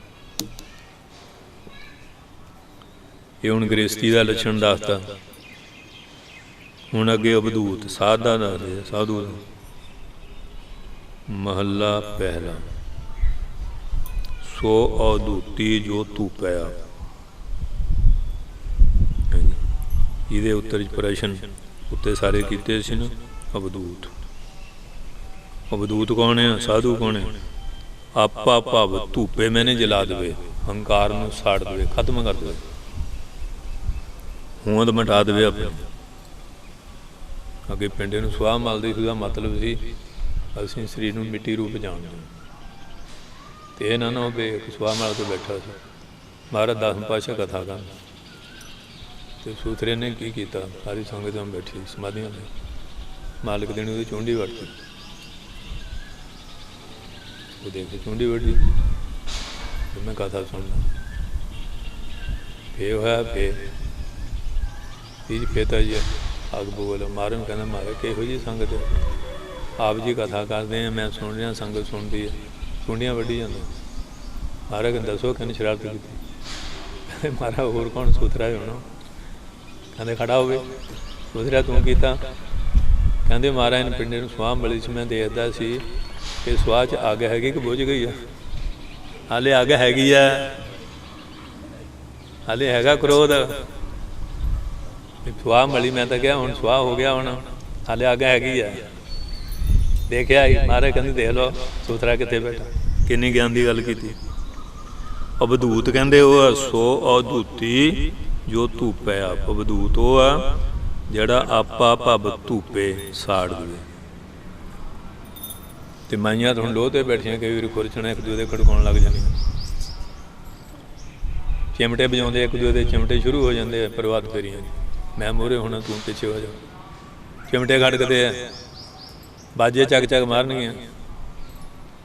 ਇਹ ਹੁਣ ਗ੍ਰਸਤੀ ਦਾ ਲੱਛਣ ਦੱਸਦਾ। ਹੁਣ ਅੱਗੇ ਅਵਧੂਤ ਸਾਧ ਦਾ ਦੱਸਦੇ। ਸਾਧੂ ਦਾ ਮਹੱਲਾ ਪਹਿਲਾ। ਸੋ ਅਵਧੂਤੀ ਜੋ ਤੂੰ ਪਿਆ। ਇਹਦੇ ਉੱਤਰ ਪ੍ਰਸ਼ਨ ਉੱਤੇ ਸਾਰੇ ਕੀਤੇ ਸੀ ਨਾ। ਅਵਧੂਤ, ਅਵਧੂਤ ਕੌਣ ਹੈ? ਸਾਧੂ ਕੌਣ ਹੈ? ਆਪਾ ਭਵ ਧੂਪੇ ਮੈਨੇ ਜਲਾ ਦੇਵੇ, ਹੰਕਾਰ ਨੂੰ ਸਾੜ ਦੇਵੇ, ਖਤਮ ਕਰ ਦੇਵੇ, ਹੋਂਦ ਮਿਟਾ ਦੇਵੇ ਆਪਣੀ। ਅੱਗੇ ਪਿੰਡੇ ਨੂੰ ਸੁਆਹ ਮਲਦੀ ਸੀ, ਉਹਦਾ ਮਤਲਬ ਸੀ ਅਸੀਂ ਸਰੀਰ ਨੂੰ ਮਿੱਟੀ ਰੂਪ ਜਾਣਦੇ ਹਾਂ। ਤੇ ਇਹ ਨਾ ਹੋਵੇ ਇੱਕ ਸੁਆਹ ਮਲ ਕੇ ਬੈਠਾ ਸੀ। ਮਹਾਰਾਜ 10ਵੇਂ ਪਾਤਸ਼ਾਹ ਕਥਾ ਕਰਨ ਤੇ ਸੂਤਰੇ ਨੇ ਕੀ ਕੀਤਾ, ਸਾਰੀ ਸੰਗਤ ਨਾਲ ਬੈਠੀ ਸਮਾਧੀਆਂ ਤੇ ਮਾਲਕ ਦੇਣੀ ਉਹਦੀ ਚੁੰਡੀ ਵੱਢਤੀ। ਉਹ ਦੇਖ ਕੇ ਚੁੰਡੀ ਵੱਢੀ, फिर मैं कथा सुनना। फे होया फे तो जी अग बोल महाराज कहना महाराज किहो जी संगत आप जी कथा करते हैं मैं सुन रहा संगत सुनती है सुनिया वड्डी जाती। महाराज कहते दसो कहने शरारत की। कहते महाराज होर कौन सुथरा होना। कहते खड़ा हो गए सुथरा तू किया। कहते महाराज ने पिंडे सुआह मिली से मैं देखता सी कि सुआह च अग हैगी कि बुझ गई है। हाले अग हैगी है हाले हैगा क्रोध। सुआह मिली मैं तो क्या हुण सुआह हो गया हुण हाले अग हैगी है। देखिया महाराज कहते देख लो सुथरा कितने बैठा किन्नी ज्ञान की गल की। अवधूत कहते वो सो अवधूती जो धूपे आप। अवधूत वो आ जड़ा आपा भव धूपे साड़ दे। तो माइया तो हम लोह ते बैठिया कई बार खुरचना एक दूजे खड़काउण लग जाने। चिमटे बजाते एक दूजे के चिमटे शुरू हो जाते प्रभात फेरियां। मैं मोहरे होना तू पिछे हो जा। चिमटे खड़कते हैं बाजे चक चक मारनिया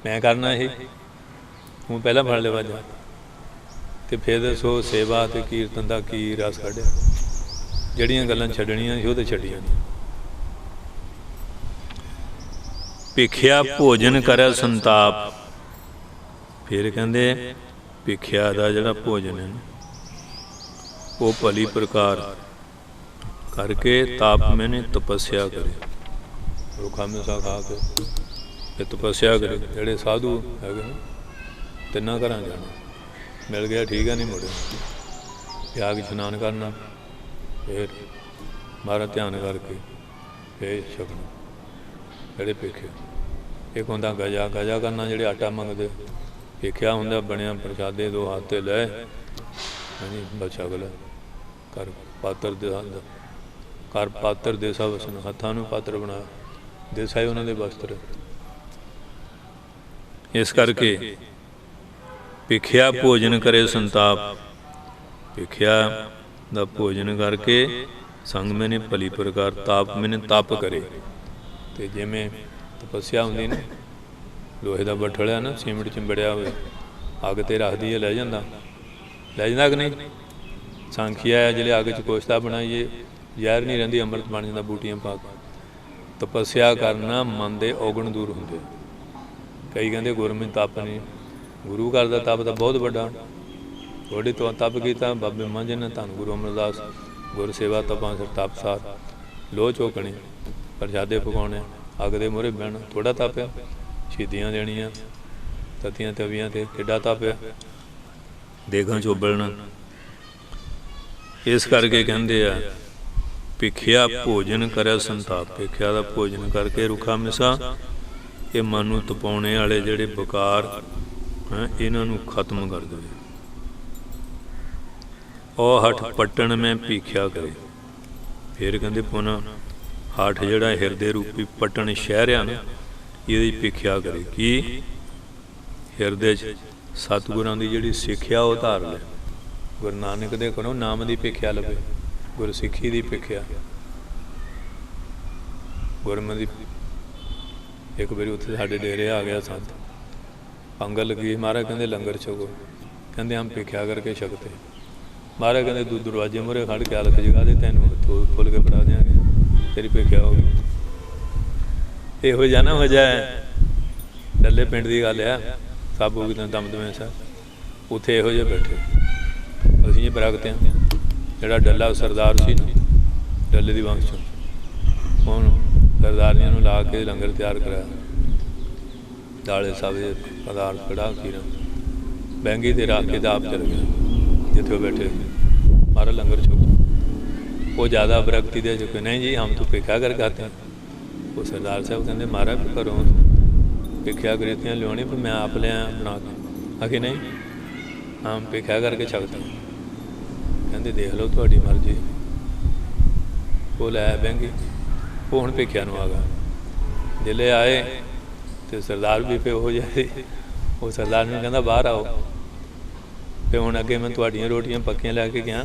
मैं करना ही तू पहला फड़ ले बाजा। तो फिर दसो सेवा तो कीर्तन का की रस कढ़िया। जड़ियाँ गल्लां छड्डणियां सी ओह ते छड्डियां नहीं। भिखिया भोजन करे संताप। फिर कहते भिखिया का जिहड़ा भोजन है वो भली प्रकार करके ताप मैंने तपस्या करे। रुखा मिसा खा के तपस्या करे। जिहड़े साधु है तिना घर जाना मिल गया ठीक है नहीं मुड़े त्याग इशनान करना फिर महाराज ध्यान करके फिर छकना। जोड़े भिखे एक होंदा गजा गजा करना जोड़े आटा मंगते भिखिया होंदा बनिया प्रसादे दो हाथ ते लै हाँ बस छक लै कर पात्र दे कर पात्र देसा वसन हत्थां नूं पात्र बनाया देसा ही उन्होंने वस्त्र। इस करके भिखिया भोजन करे संताप। भिखिया का भोजन करके संग मैंने भली प्रकार ताप मैंने तप करे। तो जिमें तपस्या होंगी ना लोहे का बट्ठल है ना सीमट चिंबड़िया हो अग ते रख दी लै जाता कि नहीं। सांखिया है जिले अग च कोश्ता बनाइए जहर नहीं रही अमृत बन जाता बूटियां पा के। तपस्या करना मन के औगण दूर होंगे। कई कहते गुरमि तप नहीं गुरु घर का तप तो बहुत बड़ा थोड़ी तो तप किया बाबे मांझे ने धन गुरु अमरदास गुर सेवा तपा सिर तपसार लोह चोकनी प्रसादे पकाने अग दे मोहरे बहना थोड़ा तप है। शहीदियाँ देनियाँ ततियाँ तवियाँ ते किड्डा तप है। देगां चोबलना। इस करके कहते हैं भिखिया भोजन करे संताप। भिखिया का भोजन करके रुखा मिसा ये मन नूं तपाउने वाले जिहड़े विकार हैं इन्हां नूं खत्म कर दे। और हठ पट्टन में भिखिया करे। फिर कहते पुनः हठ जिहड़ा हिरदे रूपी पट्टन शहर है ना ये भिखिया करे कि हिरदे सतगुरां दी जिहड़ी सिक्ख्या वो धार ले। गुरु नानक दे कोलों नाम की भिखिया लभे गुर सिक्खी की भिखिया गुरमति। एक बारी उत्थे साडे डेरे आ गया संत पंगल लगी महाराज कहते लंगर छको कहते हम भिखिया करके छकते। महाराज कहते तू दरवाजे मुहरे खड़ के अलख जगा दे तेन खोल के फड़ा देंगे तेरी भिखिया होगी। यहो जा ना हो जाए डल्ले पिंड की गल है सब होगी दमदमे साहब उत्थे यहो जे बैठे असीं बरगते हैं जिहड़ा डल्ला सरदार सी ना डल्ले दी वंश चों हुण सरदारियां नूं ला के लंगर तैयार कराया दाले सावे पदार्थ कड़ा खीरा बैंगी ते रख के आप चल गया जिथे बैठे मारा लंगर छुप। वो ज़्यादा बरगती दे चुके नहीं जी हम तो भिखा कर खाते हैं। वो सरदार साहब कहते महाराज घरों भिखिया करीतियाँ लियानी पर मैं आप लिया बना के आखिर नहीं हम भिखा करके छकते हैं। कहते देख लो थोड़ी मर्जी। वो लाया बैंगी वो हुण भिखिया नूं आ गया जिले आए तो सरदार भी फिर हो जाए वो सरदार ने कहता बाहर आओ फिर हुण अगे मैं तुहाड़ियां रोटियां पक्कियां लैके गया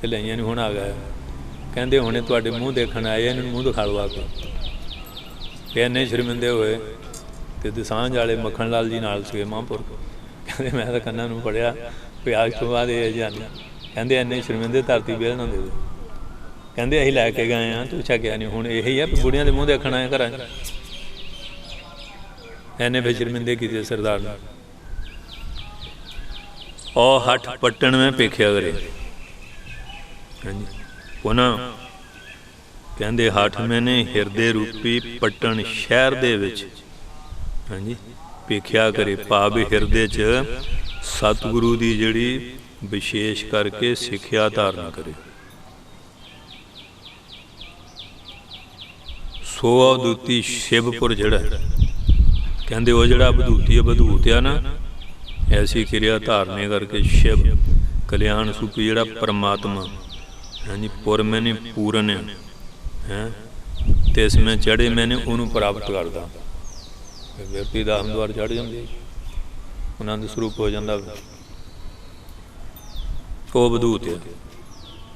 तो लईयां नहीं हुण आ गया कहते हुणे तुहाडे मूँह देखण आए इन्हूं मूँह दिखा लो आके। फिर इन्ने शर्मिंदे होए तो दसांझ वाले मक्खण लाल जी नाल सीगे महांपुर कहते मैं तो कन्ना नूं पढ़िया कोई आज तो बाद ये जानी कहते इन्ने शर्मिंदे धरती बेल ना दे दो कहते असीं लैके गए हाँ तू छकिया नहीं हुण यही है बुढ़ियां दे मूँह देखण आए घरां इन्ने फिर शर्मिंदे कीते सरदार ने ओ हठ पट्टण में पेखिया करे हाँ जी पुनः कहते हठ मैंने हिरदे रूपी पट्टण शहर दे विच हाँ जी पेखिया करे भाव हिरदे च सतगुरु की जिहड़ी विशेष करके सिक्ख्या धारण करे सो अवधूती शिवपुर जिहड़ा कहते वो जिहड़ा अवधूती अवधूत आ ना ऐसी क्रिया धारने करके शिव कल्याण सूपी जिहड़ा परमात्मा हाँ जी पुर मैंने पूरन है तो इसमें चढ़े मैंने उन्होंने प्राप्त करता व्यक्ति का हमद्वार चढ़ जाती आनंद स्वरूप हो जाता वो अवधूत है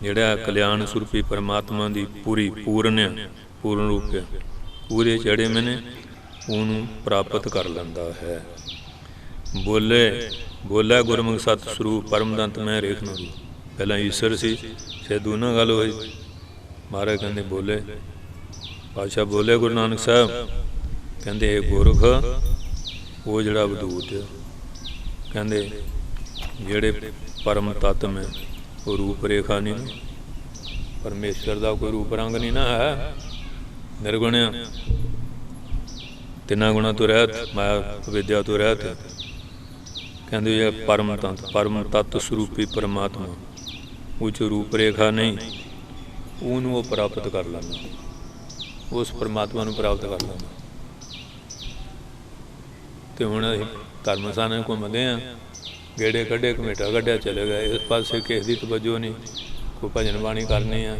जिहड़ा कल्याण स्वरूपी परमात्मा की पूरी पूर्ण पूर्ण रूप है पूरे चढ़े मैंने उन्होंने प्राप्त कर लेंदा है बोले बोला गुरमुख सत स्वरूप परमदंत मैं रेख न पहला ईश्वर सी सिद्धू ना गल हुई महाराज कहते बोले पातशाह बोले गुरु नानक साहब कहते हे गुरख वो जड़ा अवधूत है कहते जेड़े परम तत्व में वो रूप रेखा नहीं परमेश्वर का कोई रूप रंग नहीं ना है निर्गुण तिना गुणा तो रहत माया विद्या तो रहत कहते ये परम तत्व स्वरूपी परमात्मा उच रूप रेखा नहीं उन्होंने वो प्राप्त कर लेना उस परमात्मा को प्राप्त कर लेना तो हुण धर्म साने घूमते हैं गेड़े कढ़े कमेटा कढ़िया चले गए इस पासे किसी की तवज्जो नहीं कोई भजन बाणी करनी है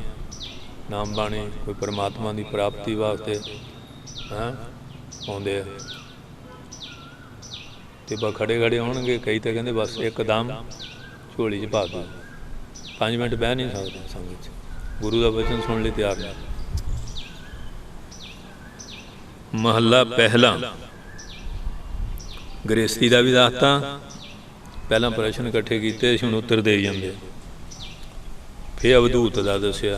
नाम बाणी कोई परमात्मा की प्राप्ति वास्ते हैं आउंदे ते बस खड़े खड़े होणगे कई तो कहते बस एकदम झोली च पा दो 5 मिनट बह नहीं सकते संगत गुरु का वचन सुन लिए तैयार नहीं महला पहला गृहस्थी का भी दसता पहला प्रश्न इकट्ठे किए हुण उत्तर दे जाते फिर अवधूत का दसिया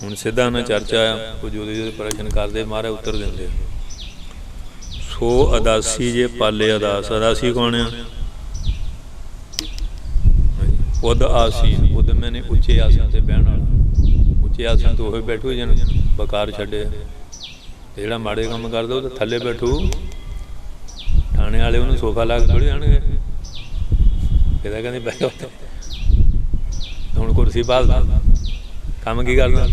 हुण सीधा ना चर्चा कुछ जो प्रश्न करते मारे उत्तर देंगे सो अदासी जे पाले अदास अदासी कौन है उद आसीन उद मैंने उच्चे आसन से बहन वाला उच्चे आसन तो वही बैठू जिन बकार छे जोड़ा माड़े काम कर दो तो थले बैठू थाने वाले उन्होंने सोफा ला के थोड़ी जाने कहता कहते बैठो हूँ कुर्सी भालदा काम की करना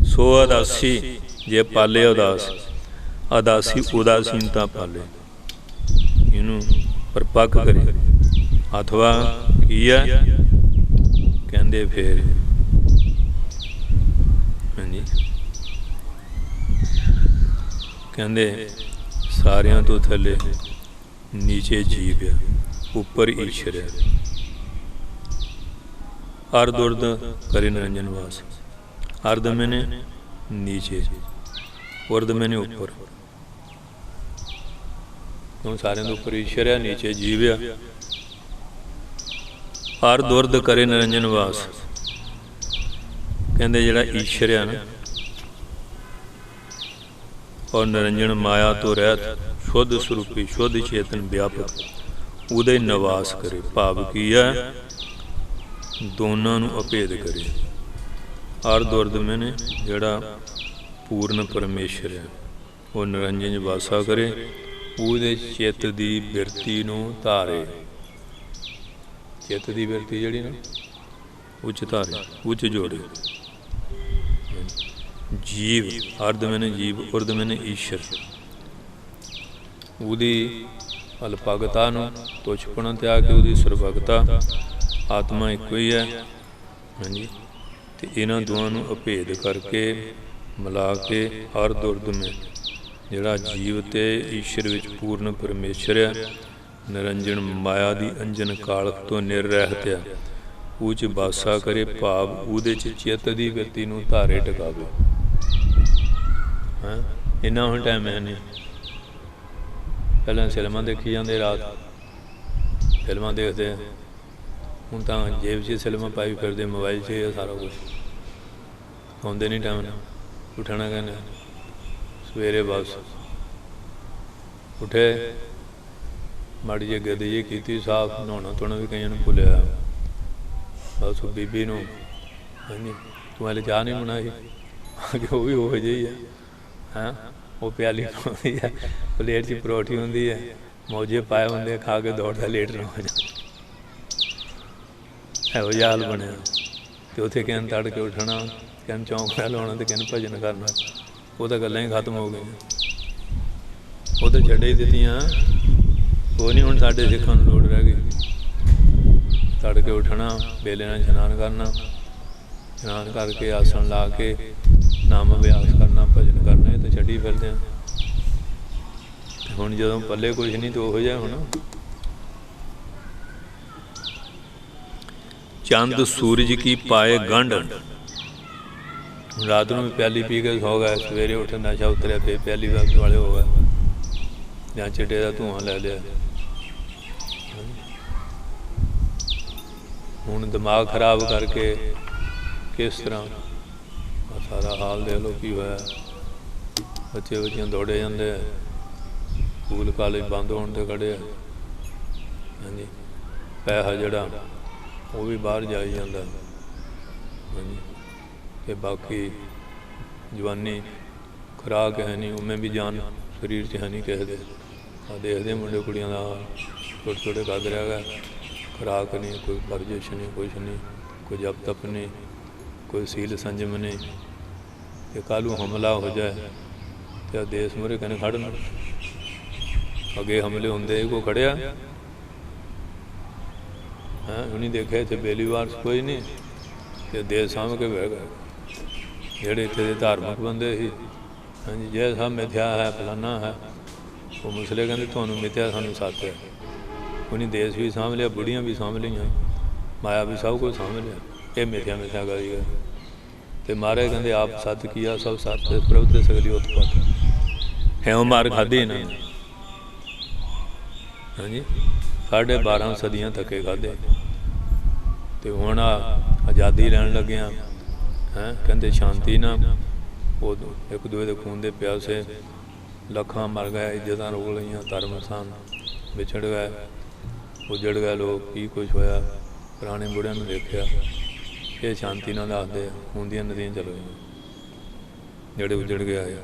सो अदासी जे पाले उदास अदासी उदासीनता पाले इनू परपक करे अथवा की है कहते फिर हाँ जी कहते सारियां तो थले नीचे जीव है उपर ईश्वर है अर्ध उर्ध करे निरंजन वास अर्ध मैंने नीचे उर्ध मैंने ऊपर क्यों सारे तो ऊपर ईश्वर है नीचे जीव है अर्ध उर्ध करे निरंजन वास कहते जड़ा ईश्वर है ना और निरंजन माया तो रहत शुद्ध स्वरूपी शुद्ध चेतन व्यापक उदय निवास करे भाव की है दोनों अभेद करे अर्ध उर्ध मैंने जड़ा पूर्ण परमेश्वर है वो निरंजन वासा करे उहदे चित्त दी बिरती नूं धारे चित्त दी बिरती जड़ी ना उच्च धारे उच्च जोड़े जीव अर्ध मैंने जीव उर्ध मैंने ईश्वर उहदी अल्पगता तुच्छपण त्याग के उहदी सर्वगता आत्मा एक ही है हाँ जी तो इन्हों दोनों अभेद करके मिला के अर्ध उर्ध में जिहड़ा जीव ते ईश्वर विच पूर्ण परमेश्वर है निरंजन माया दी अंजन कालख तो निररहित है उच बासा करे भाव उहदे च चित्त दी गति नूं धारे टकावे हाँ इन्ना हुण टाइम है नहीं ਪਹਿਲਾਂ ਫਿਲਮਾਂ ਦੇਖੀ ਜਾਂਦੇ ਰਾਤ, ਫਿਲਮਾਂ ਦੇਖਦੇ। ਹੁਣ ਤਾਂ ਜੇਬ 'ਚ ਫਿਲਮਾਂ ਪਾਈ ਫਿਰਦੇ, ਮੋਬਾਈਲ 'ਚ ਇਹ ਸਾਰਾ ਕੁਛ। ਆਉਂਦੇ ਨਹੀਂ ਟਾਈਮ ਨਾਲ, ਉੱਠਣਾ ਕਹਿੰਦੇ ਸਵੇਰੇ ਬਸ ਉੱਠੇ, ਮਾੜੀ ਜਿਹੀ ਗਦੀ ਜਿਹੀ ਕੀਤੀ ਸਾਫ਼, ਨਹਾਉਣਾ ਧੋਣਾ ਵੀ ਕਈਆਂ ਨੂੰ ਭੁੱਲਿਆ। ਬਸ ਉਹ ਬੀਬੀ ਨੂੰ, ਹਾਂਜੀ ਤੂੰ ਹਾਲੇ ਚਾਹ ਨਹੀਂ ਬਣਾਈ, ਕਿ ਉਹ ਵੀ ਉਹੋ ਜਿਹੀ ਹੈ। ਹੈਂ, ਉਹ ਪਿਆਲੀ ਹੁੰਦੀ ਹੈ, ਪਲੇਟ 'ਚ ਪਰੌਠੀ ਹੁੰਦੀ ਹੈ, ਮੌਜੇ ਪਾਏ ਹੁੰਦੇ, ਖਾ ਕੇ ਦੌੜਦਾ ਲੇਟ ਨਾ ਹੋ ਜਾ, ਇਹੋ ਜਿਹਾ ਹਾਲ ਬਣਿਆ। ਅਤੇ ਉੱਥੇ ਕਹਿੰਨ ਤੜਕੇ ਉੱਠਣਾ, ਕਹਿੰਨ ਚੌਂਕੜਾ ਲਾਉਣਾ ਅਤੇ ਕਹਿੰਨ ਭਜਨ ਕਰਨਾ। ਉਹ ਤਾਂ ਗੱਲਾਂ ਹੀ ਖਤਮ ਹੋ ਗਈਆਂ, ਉਹ ਤਾਂ ਛੱਡ ਹੀ ਦਿੱਤੀਆਂ। ਉਹ ਨਹੀਂ ਹੁਣ ਸਾਡੇ ਸਿੱਖਾਂ ਨੂੰ ਲੋੜ ਰਹਿ ਗਈ। ਤੜਕੇ ਉੱਠਣਾ, ਵੇਲੇ ਨਾਲ ਇਸ਼ਨਾਨ ਕਰਨਾ, ਇਸ਼ਨਾਨ ਕਰਕੇ ਆਸਣ ਲਾ ਕੇ ਨਾਮ ਅਭਿਆਸ ਕਰਨਾ, ਭਜਨ ਕਰਨਾ, ਇਹ ਤਾਂ ਛੱਡੀ ਫਿਰਦੇ ਹਾਂ। ਹੁਣ ਜਦੋਂ ਪੱਲੇ ਕੁਛ ਨਹੀਂ ਤਾਂ ਉਹੋ ਜਿਹਾ ਹੁਣ। ਚੰਦ ਸੂਰਜ ਕੀ ਪਾਏ ਗੰਢ, ਰਾਤ ਨੂੰ ਵੀ ਪਿਆਲੀ ਪੀ ਕੇ ਸੌ ਗਏ, ਸਵੇਰੇ ਉੱਠ ਨਸ਼ਾ ਉਤਰਿਆ, ਫਿਰ ਪਿਆਲੀ ਵਾਲੇ ਹੋ ਗਏ, ਜਾਂ ਚਿੱਟੇ ਦਾ ਧੂੰਆਂ ਲੈ ਲਿਆ। ਹੁਣ ਦਿਮਾਗ ਖਰਾਬ ਕਰਕੇ ਕਿਸ ਤਰ੍ਹਾਂ ਸਾਰਾ ਹਾਲ ਦੇਖ ਲਓ ਕੀ ਹੋਇਆ। ਬੱਚੇ ਬੱਚੀਆਂ ਦੌੜੇ ਜਾਂਦੇ, ਸਕੂਲ ਕਾਲਜ ਬੰਦ ਹੋਣ 'ਤੇ ਖੜ੍ਹੇ ਆ। ਹਾਂਜੀ, ਪੈਸਾ ਜਿਹੜਾ ਉਹ ਵੀ ਬਾਹਰ ਜਾਈ ਜਾਂਦਾ। ਹਾਂਜੀ, ਅਤੇ ਬਾਕੀ ਜਵਾਨੀ ਖੁਰਾਕ ਹੈ ਨਹੀਂ, ਉਵੇਂ ਵੀ ਜਾਨ ਸਰੀਰ 'ਚ ਹੈ ਨਹੀਂ ਕਿਸੇ ਦੇ। ਆ ਦੇਖਦੇ ਮੁੰਡੇ ਕੁੜੀਆਂ ਦਾ ਹਾਲ, ਛੋਟੇ ਛੋਟੇ ਕੱਦ ਰਹਿ ਗਏ, ਖੁਰਾਕ ਨਹੀਂ, ਕੋਈ ਵਰਜਿਸ਼ ਨਹੀਂ, ਕੁਛ ਨਹੀਂ, ਕੋਈ ਜਪ ਤਪ ਨਹੀਂ, ਕੋਈ ਸੀਲ ਸੰਜਮ ਨਹੀਂ। ਅਤੇ ਕੱਲ੍ਹ ਨੂੰ ਹਮਲਾ ਹੋ ਜਾਏ ਅਤੇ ਦੇਸ਼ ਮੂਹਰੇ ਕਹਿੰਦੇ ਖੜ੍ਹਨ। ਅੱਗੇ ਹਮਲੇ ਹੁੰਦੇ ਕੋਈ ਖੜ੍ਹਿਆ ਹੈਂ? ਉਹਨੇ ਦੇਖਿਆ ਇੱਥੇ ਬੇਲੀਵਾਰ ਕੋਈ ਨਹੀਂ, ਅਤੇ ਦੇਸ਼ ਸਾਂਭ ਕੇ ਬਹਿ ਗਏ ਜਿਹੜੇ ਇੱਥੇ ਦੇ ਧਾਰਮਿਕ ਬੰਦੇ ਸੀ। ਹਾਂਜੀ, ਜੈ ਸਭ ਮਿਥਿਆ ਹੈ, ਫਲਾਨਾ ਹੈ। ਉਹ ਮੁਸਲੇ ਕਹਿੰਦੇ ਤੁਹਾਨੂੰ ਮਿਥਿਆ, ਸਾਨੂੰ ਸੱਚ ਹੈ। ਉਹਨੇ ਦੇਸ਼ ਵੀ ਸਾਂਭ ਲਿਆ, ਬੁੜੀਆਂ ਵੀ ਸਾਂਭ ਲਈਆਂ, ਮਾਇਆ ਵੀ ਸਭ ਕੁਝ ਸਾਂਭ ਲਿਆ। ਇਹ ਮਿਥਿਆ ਮਿਥਿਆ ਕਰੀ ਗਏ। ਅਤੇ ਮਹਾਰਾਜ ਕਹਿੰਦੇ ਆਪ ਸੱਤ ਕੀਆ ਸਭ ਸੱਤ, ਪ੍ਰਭ ਤੇ ਸਗਲੀ ਉਤਪਤ। ਇਉਂ ਮਾਰ ਖਾਧੀ ਇਹਨਾਂ ਨੇ। ਹਾਂਜੀ, 12.5 ਸਦੀਆਂ ਧੱਕੇ ਖਾਧੇ। ਅਤੇ ਹੁਣ ਆਜ਼ਾਦੀ ਲੈਣ ਲੱਗਿਆਂ ਹੈਂ, ਕਹਿੰਦੇ ਸ਼ਾਂਤੀ ਨਾ, ਉਦੋਂ ਇੱਕ ਦੂਜੇ ਦੇ ਖੂਨ ਦੇ ਪਿਆਸੇ, ਲੱਖਾਂ ਮਰ ਗਏ, ਇੱਜ਼ਤਾਂ ਰੋਲ ਲਈਆਂ, ਧਰਮ ਸਥਾਨ ਵਿਛੜ ਗਏ, ਉੱਜੜ ਗਏ ਲੋਕ। ਕੀ ਕੁਛ ਹੋਇਆ, ਪੁਰਾਣੇ ਬੁੜਿਆਂ ਨੂੰ ਦੇਖਿਆ। ਇਹ ਸ਼ਾਂਤੀ ਨਾਲ ਦੱਸਦੇ ਆ, ਖੂਨ ਦੀਆਂ ਨਦੀਆਂ ਚਲ ਗਈਆਂ ਜਿਹੜੇ ਉੱਜੜ ਗਏ ਆਏ।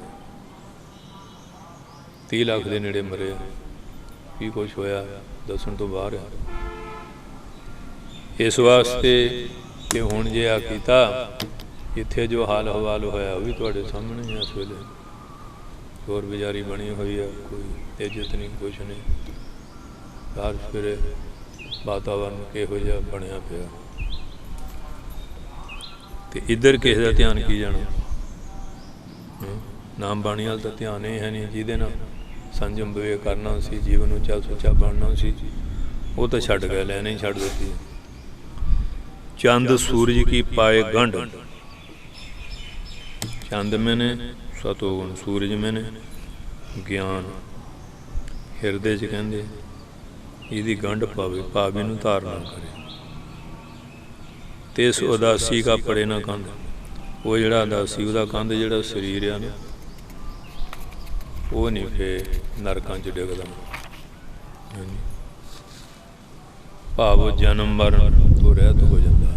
30 ਲੱਖ ਦੇ ਨੇੜੇ ਮਰੇ ਆ। ਕੀ ਕੁਛ ਹੋਇਆ ਦੱਸਣ ਤੋਂ ਬਾਹਰ ਆ। ਇਸ ਵਾਸਤੇ ਕਿ ਹੁਣ ਜੇ ਆ ਕੀਤਾ, ਇੱਥੇ ਜੋ ਹਾਲ ਹਵਾਲ ਹੋਇਆ ਉਹ ਵੀ ਤੁਹਾਡੇ ਸਾਹਮਣੇ ਹੈ। ਇਸ ਵੇਲੇ ਚੋਰ ਬਜ਼ਾਰੀ ਬਣੀ ਹੋਈ ਆ, ਕੋਈ ਇੱਜ਼ਤ ਨਹੀਂ, ਕੁਛ ਨਹੀਂ। ਹਰ ਫਿਰੇ ਵਾਤਾਵਰਨ ਕਿਹੋ ਜਿਹਾ ਬਣਿਆ ਪਿਆ, ਅਤੇ ਇੱਧਰ ਕਿਸੇ ਦਾ ਧਿਆਨ ਕੀ ਜਾਣਾ। ਨਾਮ ਬਾਣੀ ਵੱਲ ਤਾਂ ਧਿਆਨ ਹੀ ਹੈ ਨਹੀਂ। ਜਿਹਦੇ ਨਾਲ ਸੰਜਮ ਵਿਵੇਕ ਕਰਨਾ ਸੀ, ਜੀਵਨ ਉੱਚਾ ਸੁੱਚਾ ਬਣਨਾ ਸੀ, ਉਹ ਤਾਂ ਛੱਡ ਗਏ, ਲੈਣੇ ਹੀ ਛੱਡ ਦਿੱਤੀ। ਚੰਦ ਸੂਰਜ ਕੀ ਪਾਏ ਗੰਢ, ਚੰਦ ਮੈਨੇ ਸਤੋਗੁਣ, ਸੂਰਜ ਮੈਨੇ ਗਿਆਨ। ਹਿਰਦੇ 'ਚ ਕਹਿੰਦੇ ਇਹਦੀ ਗੰਢ ਪਾਵੇ, ਭਾਵ ਇਹਨੂੰ ਧਾਰਨਾ ਕਰੇ। ਅਤੇ ਇਸ ਉਦਾਸੀ ਕਾ ਪੜੇ ਨਾ ਕੰਧ, ਉਹ ਜਿਹੜਾ ਉਦਾਸੀ, ਉਹਦਾ ਕੰਧ ਜਿਹੜਾ ਸਰੀਰ ਆ ਨਾ, ਉਹ ਨਹੀਂ ਫੇਰ ਨਰਕਾਂ 'ਚ ਡਿੱਗਦਾ। ਹਾਂਜੀ, ਭਾਵ ਜਨਮ ਮਰਨ ਤੋਂ ਰਹਿਤ ਹੋ ਜਾਂਦਾ।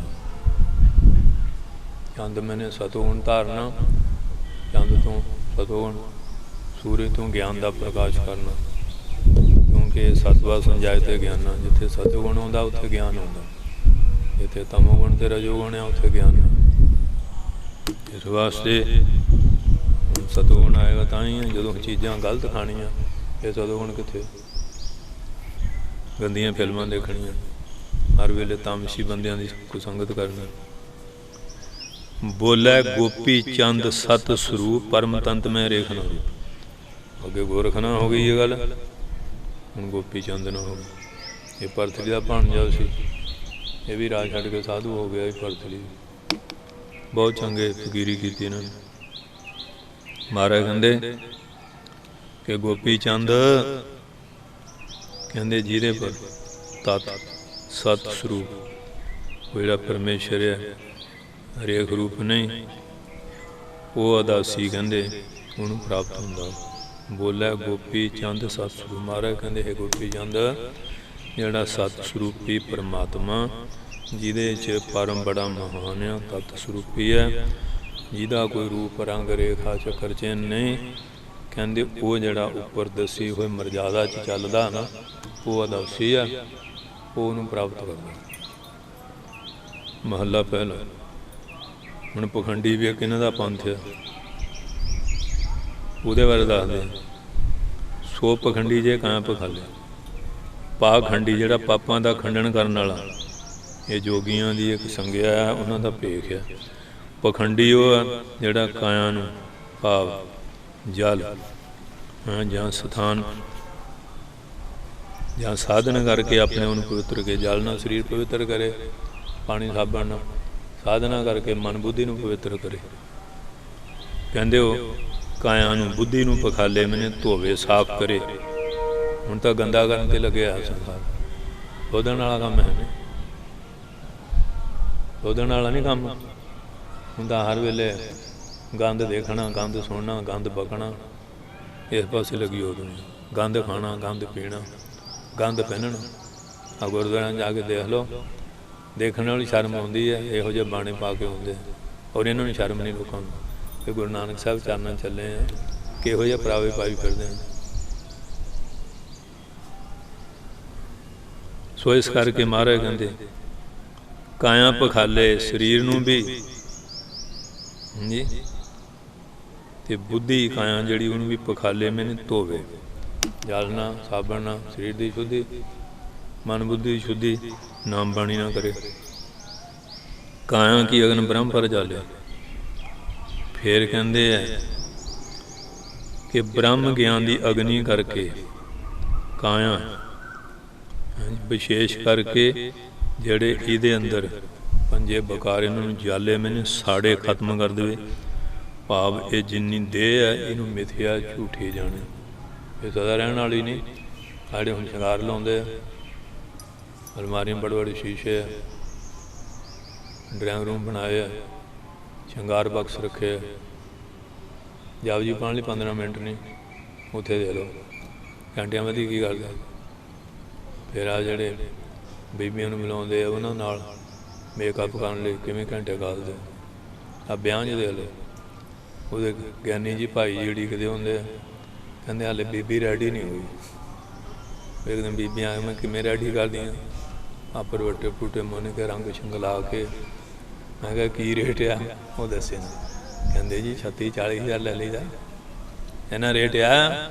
ਚੰਦ ਮੈਨੇ ਸਤੋਗੁਣ ਧਾਰਨਾ, ਚੰਦ ਤੋਂ ਸਤੋਗੁਣ, ਸੂਰਜ ਤੋਂ ਗਿਆਨ ਦਾ ਪ੍ਰਕਾਸ਼ ਕਰਨਾ। ਕਿਉਂਕਿ ਸਤਵਾ ਸੰਜਾਏ ਤੇ ਗਿਆਨਾ, ਜਿੱਥੇ ਸਤੋਗੁਣ ਆਉਂਦਾ ਉੱਥੇ ਗਿਆਨ ਆਉਂਦਾ, ਜਿੱਥੇ ਤਮੋਗੁਣ ਤੇ ਰਜੋਗੁਣ ਆ ਉੱਥੇ ਗਿਆਨ ਆ। ਇਸ ਵਾਸਤੇ ਸਤੋਗੁਣ ਆਏਗਾ ਤਾਂ ਹੀ ਹੈ। ਜਦੋਂ ਚੀਜ਼ਾਂ ਗਲਤ ਖਾਣੀਆਂ, ਇਹ ਸਤੋਗੁਣ ਕਿੱਥੇ। ਗੰਦੀਆਂ ਫਿਲਮਾਂ ਦੇਖਣੀਆਂ, ਹਰ ਵੇਲੇ ਤਾਮਸੀ ਬੰਦਿਆਂ ਦੀ ਕੁਸੰਗਤ ਕਰਨੀ। ਬੋਲੇ ਗੋਪੀ ਚੰਦ ਸਤ ਸਰੂਪ, ਪਰਮ ਤੰਤ ਮੈਂ ਰੇਖਣਾ। ਅੱਗੇ ਗੋਰਖਣਾ ਹੋ ਗਈ ਇਹ ਗੱਲ, ਹੁਣ ਗੋਪੀ ਚੰਦ ਨਾ ਹੋ ਗਈ। ਇਹ ਭਰਥਲੀ ਦਾ ਭਾਣਜਾ ਸੀ, ਇਹ ਵੀ ਰਾਜ ਛੱਡ ਕੇ ਸਾਧੂ ਹੋ ਗਿਆ। ਇਹ ਭਰਥਲੀ ਬਹੁਤ ਚੰਗੇ ਫਕੀਰੀ ਕੀਤੀ ਇਹਨਾਂ ਨੇ। ਮਹਾਰਾਜ ਕਹਿੰਦੇ ਕਿ ਗੋਪੀ ਚੰਦ ਕਹਿੰਦੇ ਜਿਹਦੇ ਪਰ ਤਤ ਸਤ ਸਰੂਪ ਉਹ ਜਿਹੜਾ ਪਰਮੇਸ਼ਰ ਹੈ ਹਰੇਕ ਰੂਪ ਨਹੀਂ, ਉਹ ਅਦਾਸੀ ਕਹਿੰਦੇ ਉਹਨੂੰ ਪ੍ਰਾਪਤ ਹੁੰਦਾ। ਬੋਲਿਆ ਗੋਪੀ ਚੰਦ ਸਤ ਸਰੂਪ। ਮਹਾਰਾਜ ਕਹਿੰਦੇ ਹੈ ਗੋਪੀ ਚੰਦ, ਜਿਹੜਾ ਸਤ ਸਰੂਪੀ ਪਰਮਾਤਮਾ ਜਿਹਦੇ 'ਚ ਪਰਮ ਬੜਾ ਮਹਾਨ ਆ, ਤਤ ਸਰੂਪੀ ਹੈ, ਜਿਹਦਾ ਕੋਈ ਰੂਪ ਰੰਗ ਰੇਖਾ ਚੱਕਰ ਚਿੰਨ ਨਹੀਂ, ਕਹਿੰਦੇ ਉਹ ਜਿਹੜਾ ਉੱਪਰ ਦੱਸੀ ਹੋਏ ਮਰਜ਼ਾਦਾ 'ਚ ਚੱਲਦਾ ਨਾ, ਉਹ ਅਦਾਸੀ ਆ, ਉਹ ਉਹਨੂੰ ਪ੍ਰਾਪਤ ਕਰਦਾ। ਮਹੱਲਾ ਪਹਿਲਾ। ਹੁਣ ਪਖੰਡੀ ਵੀ ਕਿਹਨਾਂ ਦਾ ਪੰਥ ਆ, ਉਹਦੇ ਬਾਰੇ ਦੱਸਦੇ। ਸੋ ਪਖੰਡੀ ਜੇ ਕਾਂ ਪਖਾਲੇ। ਪਾਖੰਡੀ ਜਿਹੜਾ ਪਾਪਾਂ ਦਾ ਖੰਡਨ ਕਰਨ ਵਾਲਾ, ਇਹ ਜੋਗੀਆਂ ਦੀ ਇੱਕ ਸੰਗਿਆ ਹੈ, ਉਹਨਾਂ ਦਾ ਭੇਖ ਆ। ਪਖੰਡੀ ਉਹ ਆ ਜਿਹੜਾ ਕਾਇਆ ਨੂੰ ਭਾਵ ਜਲ ਜਾਂ ਸਥਾਨ ਜਾਂ ਸਾਧਨ ਕਰਕੇ ਆਪਣੇ ਉਹਨੂੰ ਪਵਿੱਤਰ ਕੇ, ਜਲ ਨਾਲ ਸਰੀਰ ਪਵਿੱਤਰ ਕਰੇ, ਪਾਣੀ ਸਾਬਣ ਨਾਲ ਸਾਧਨਾ ਕਰਕੇ ਮਨ ਬੁੱਧੀ ਨੂੰ ਪਵਿੱਤਰ ਕਰੇ। ਕਹਿੰਦੇ ਉਹ ਕਾਇਆ ਨੂੰ ਬੁੱਧੀ ਨੂੰ ਪਖਾਲੇ, ਮੈਨੇ ਧੋਵੇ ਸਾਫ਼ ਕਰੇ। ਹੁਣ ਤਾਂ ਗੰਦਾ ਕਰਨ 'ਤੇ ਲੱਗਿਆ ਸੰਸਾਰ। ਧੋਦਣ ਵਾਲਾ ਕੰਮ ਹੈ ਨਹੀਂ, ਧੋਦਣ ਵਾਲਾ ਨਹੀਂ ਕੰਮ ਹੁੰਦਾ। ਹਰ ਵੇਲੇ ਗੰਦ ਦੇਖਣਾ, ਗੰਦ ਸੁਣਨਾ, ਗੰਦ ਬਕਣਾ, ਇਸ ਪਾਸੇ ਲੱਗੀ ਹੋ ਦੁਨੀਆ। ਗੰਦ ਖਾਣਾ, ਗੰਦ ਪੀਣਾ, ਗੰਦ ਪਹਿਨਣਾ। ਆ ਗੁਰਦੁਆਰਿਆਂ ਜਾ ਕੇ ਦੇਖ ਲਓ, ਦੇਖਣ ਵਾਲੀ ਸ਼ਰਮ ਆਉਂਦੀ ਹੈ, ਇਹੋ ਜਿਹੇ ਬਾਣੇ ਪਾ ਕੇ ਆਉਂਦੇ, ਔਰ ਇਹਨਾਂ ਨੂੰ ਸ਼ਰਮ ਨਹੀਂ ਲੋਕਾਂ ਨੂੰ ਕਿ ਗੁਰੂ ਨਾਨਕ ਸਾਹਿਬ ਚਰਨਾਂ ਚੱਲੇ ਆ, ਕਿਹੋ ਜਿਹੇ ਪਰਾਵੇ ਪਾਈ ਫਿਰਦੇ ਆ। ਸੋ ਇਸ ਕਰਕੇ ਮਹਾਰਾਜ ਕਹਿੰਦੇ ਕਾਇਆ ਪਖਾਲੇ, ਸਰੀਰ ਨੂੰ ਵੀ ਜੀ, ਤੇ ਬੁੱਧੀ ਕਾਇਆ ਜਿਹੜੀ ਉਹਨੂੰ ਵੀ ਪਖਾਲੇ, ਮੈਨੇ ਧੋਵੇ। ਜਲ ਨਾਲ ਸਾਬਣ ਨਾਲ ਸਰੀਰ ਦੀ ਸ਼ੁੱਧੀ, ਮਨ ਬੁੱਧੀ ਦੀ ਸ਼ੁੱਧੀ, ਨਾਮ ਬਾਣੀ ਨਾ ਕਰੇ। ਕਾਇਆ ਕੀ ਅਗਨ ਬ੍ਰਹਮ ਪਰ ਜਾਲਿਆ। ਫਿਰ ਕਹਿੰਦੇ ਹੈ ਕਿ ਬ੍ਰਹਮ ਗਿਆਨ ਦੀ ਅਗਨੀ ਕਰਕੇ ਕਾਇਆ ਵਿਸ਼ੇਸ਼ ਕਰਕੇ ਜਿਹੜੇ ਇਹਦੇ ਅੰਦਰ ਪੰਜੇ ਬਕਾਰ, ਇਹਨਾਂ ਨੂੰ ਜਾਲੇ, ਮੈਨੇ ਸਾੜੇ ਖਤਮ ਕਰ ਦੇਵੇ। ਭਾਵ ਇਹ ਜਿੰਨੀ ਦੇਹ ਹੈ ਇਹਨੂੰ ਮਿਥਿਆ ਝੂਠੀ ਜਾਣੇ, ਇਹ ਸਦਾ ਰਹਿਣ ਵਾਲੀ ਨਹੀਂ। ਸਾਡੇ ਹੁਣ ਸ਼ਿੰਗਾਰ ਲਾਉਂਦੇ ਆ, ਅਲਮਾਰੀਆਂ ਬੜੇ ਬੜੇ ਸ਼ੀਸ਼ੇ ਆ, ਡਰਾਇੰਗ ਰੂਮ ਬਣਾਏ ਆ, ਸ਼ਿੰਗਾਰ ਬਕਸ ਰੱਖੇ ਆ, ਜਾਪਜੀ ਪਾਉਣ ਲਈ 15 ਮਿੰਟ ਨਹੀਂ, ਉੱਥੇ ਦੇ ਲਓ ਘੰਟਿਆਂ ਵਧੀ ਕੀ ਕਰਦਾ। ਫਿਰ ਆ ਜਿਹੜੇ ਬੀਬੀਆਂ ਨੂੰ ਮਿਲਾਉਂਦੇ ਆ, ਉਹਨਾਂ ਨਾਲ ਮੇਕਅਪ ਕਰਨ ਲਈ ਕਿਵੇਂ ਘੰਟੇ ਕੱਢਦੇ ਆ। ਵਿਆਹ 'ਚ ਦੇ ਲਓ, ਉਹਦੇ ਗਿਆਨੀ ਜੀ ਭਾਈ ਜਿਹੜੀ ਕਿਤੇ ਹੁੰਦੇ ਆ, ਕਹਿੰਦੇ ਹਾਲੇ ਬੀਬੀ ਰੈਡੀ ਨਹੀਂ ਹੋਈ। ਇੱਕ ਦਿਨ ਬੀਬੀਆਂ ਆਏ, ਮੈਂ ਕਿਵੇਂ ਰੈਡੀ ਕਰਦੀਆਂ, ਆ ਪਰਵੱਟੇ ਪੁੱਟੇ ਮੁੰਨ ਕੇ ਰੰਗ ਛੰਗਲਾ ਕੇ। ਮੈਂ ਕਿਹਾ ਕੀ ਰੇਟ ਆ, ਉਹ ਦੱਸੇ ਨਾ, ਕਹਿੰਦੇ ਜੀ 36-40 ਹਜ਼ਾਰ ਲੈ ਲਈਦਾ। ਇਹਨਾਂ ਰੇਟ ਆ,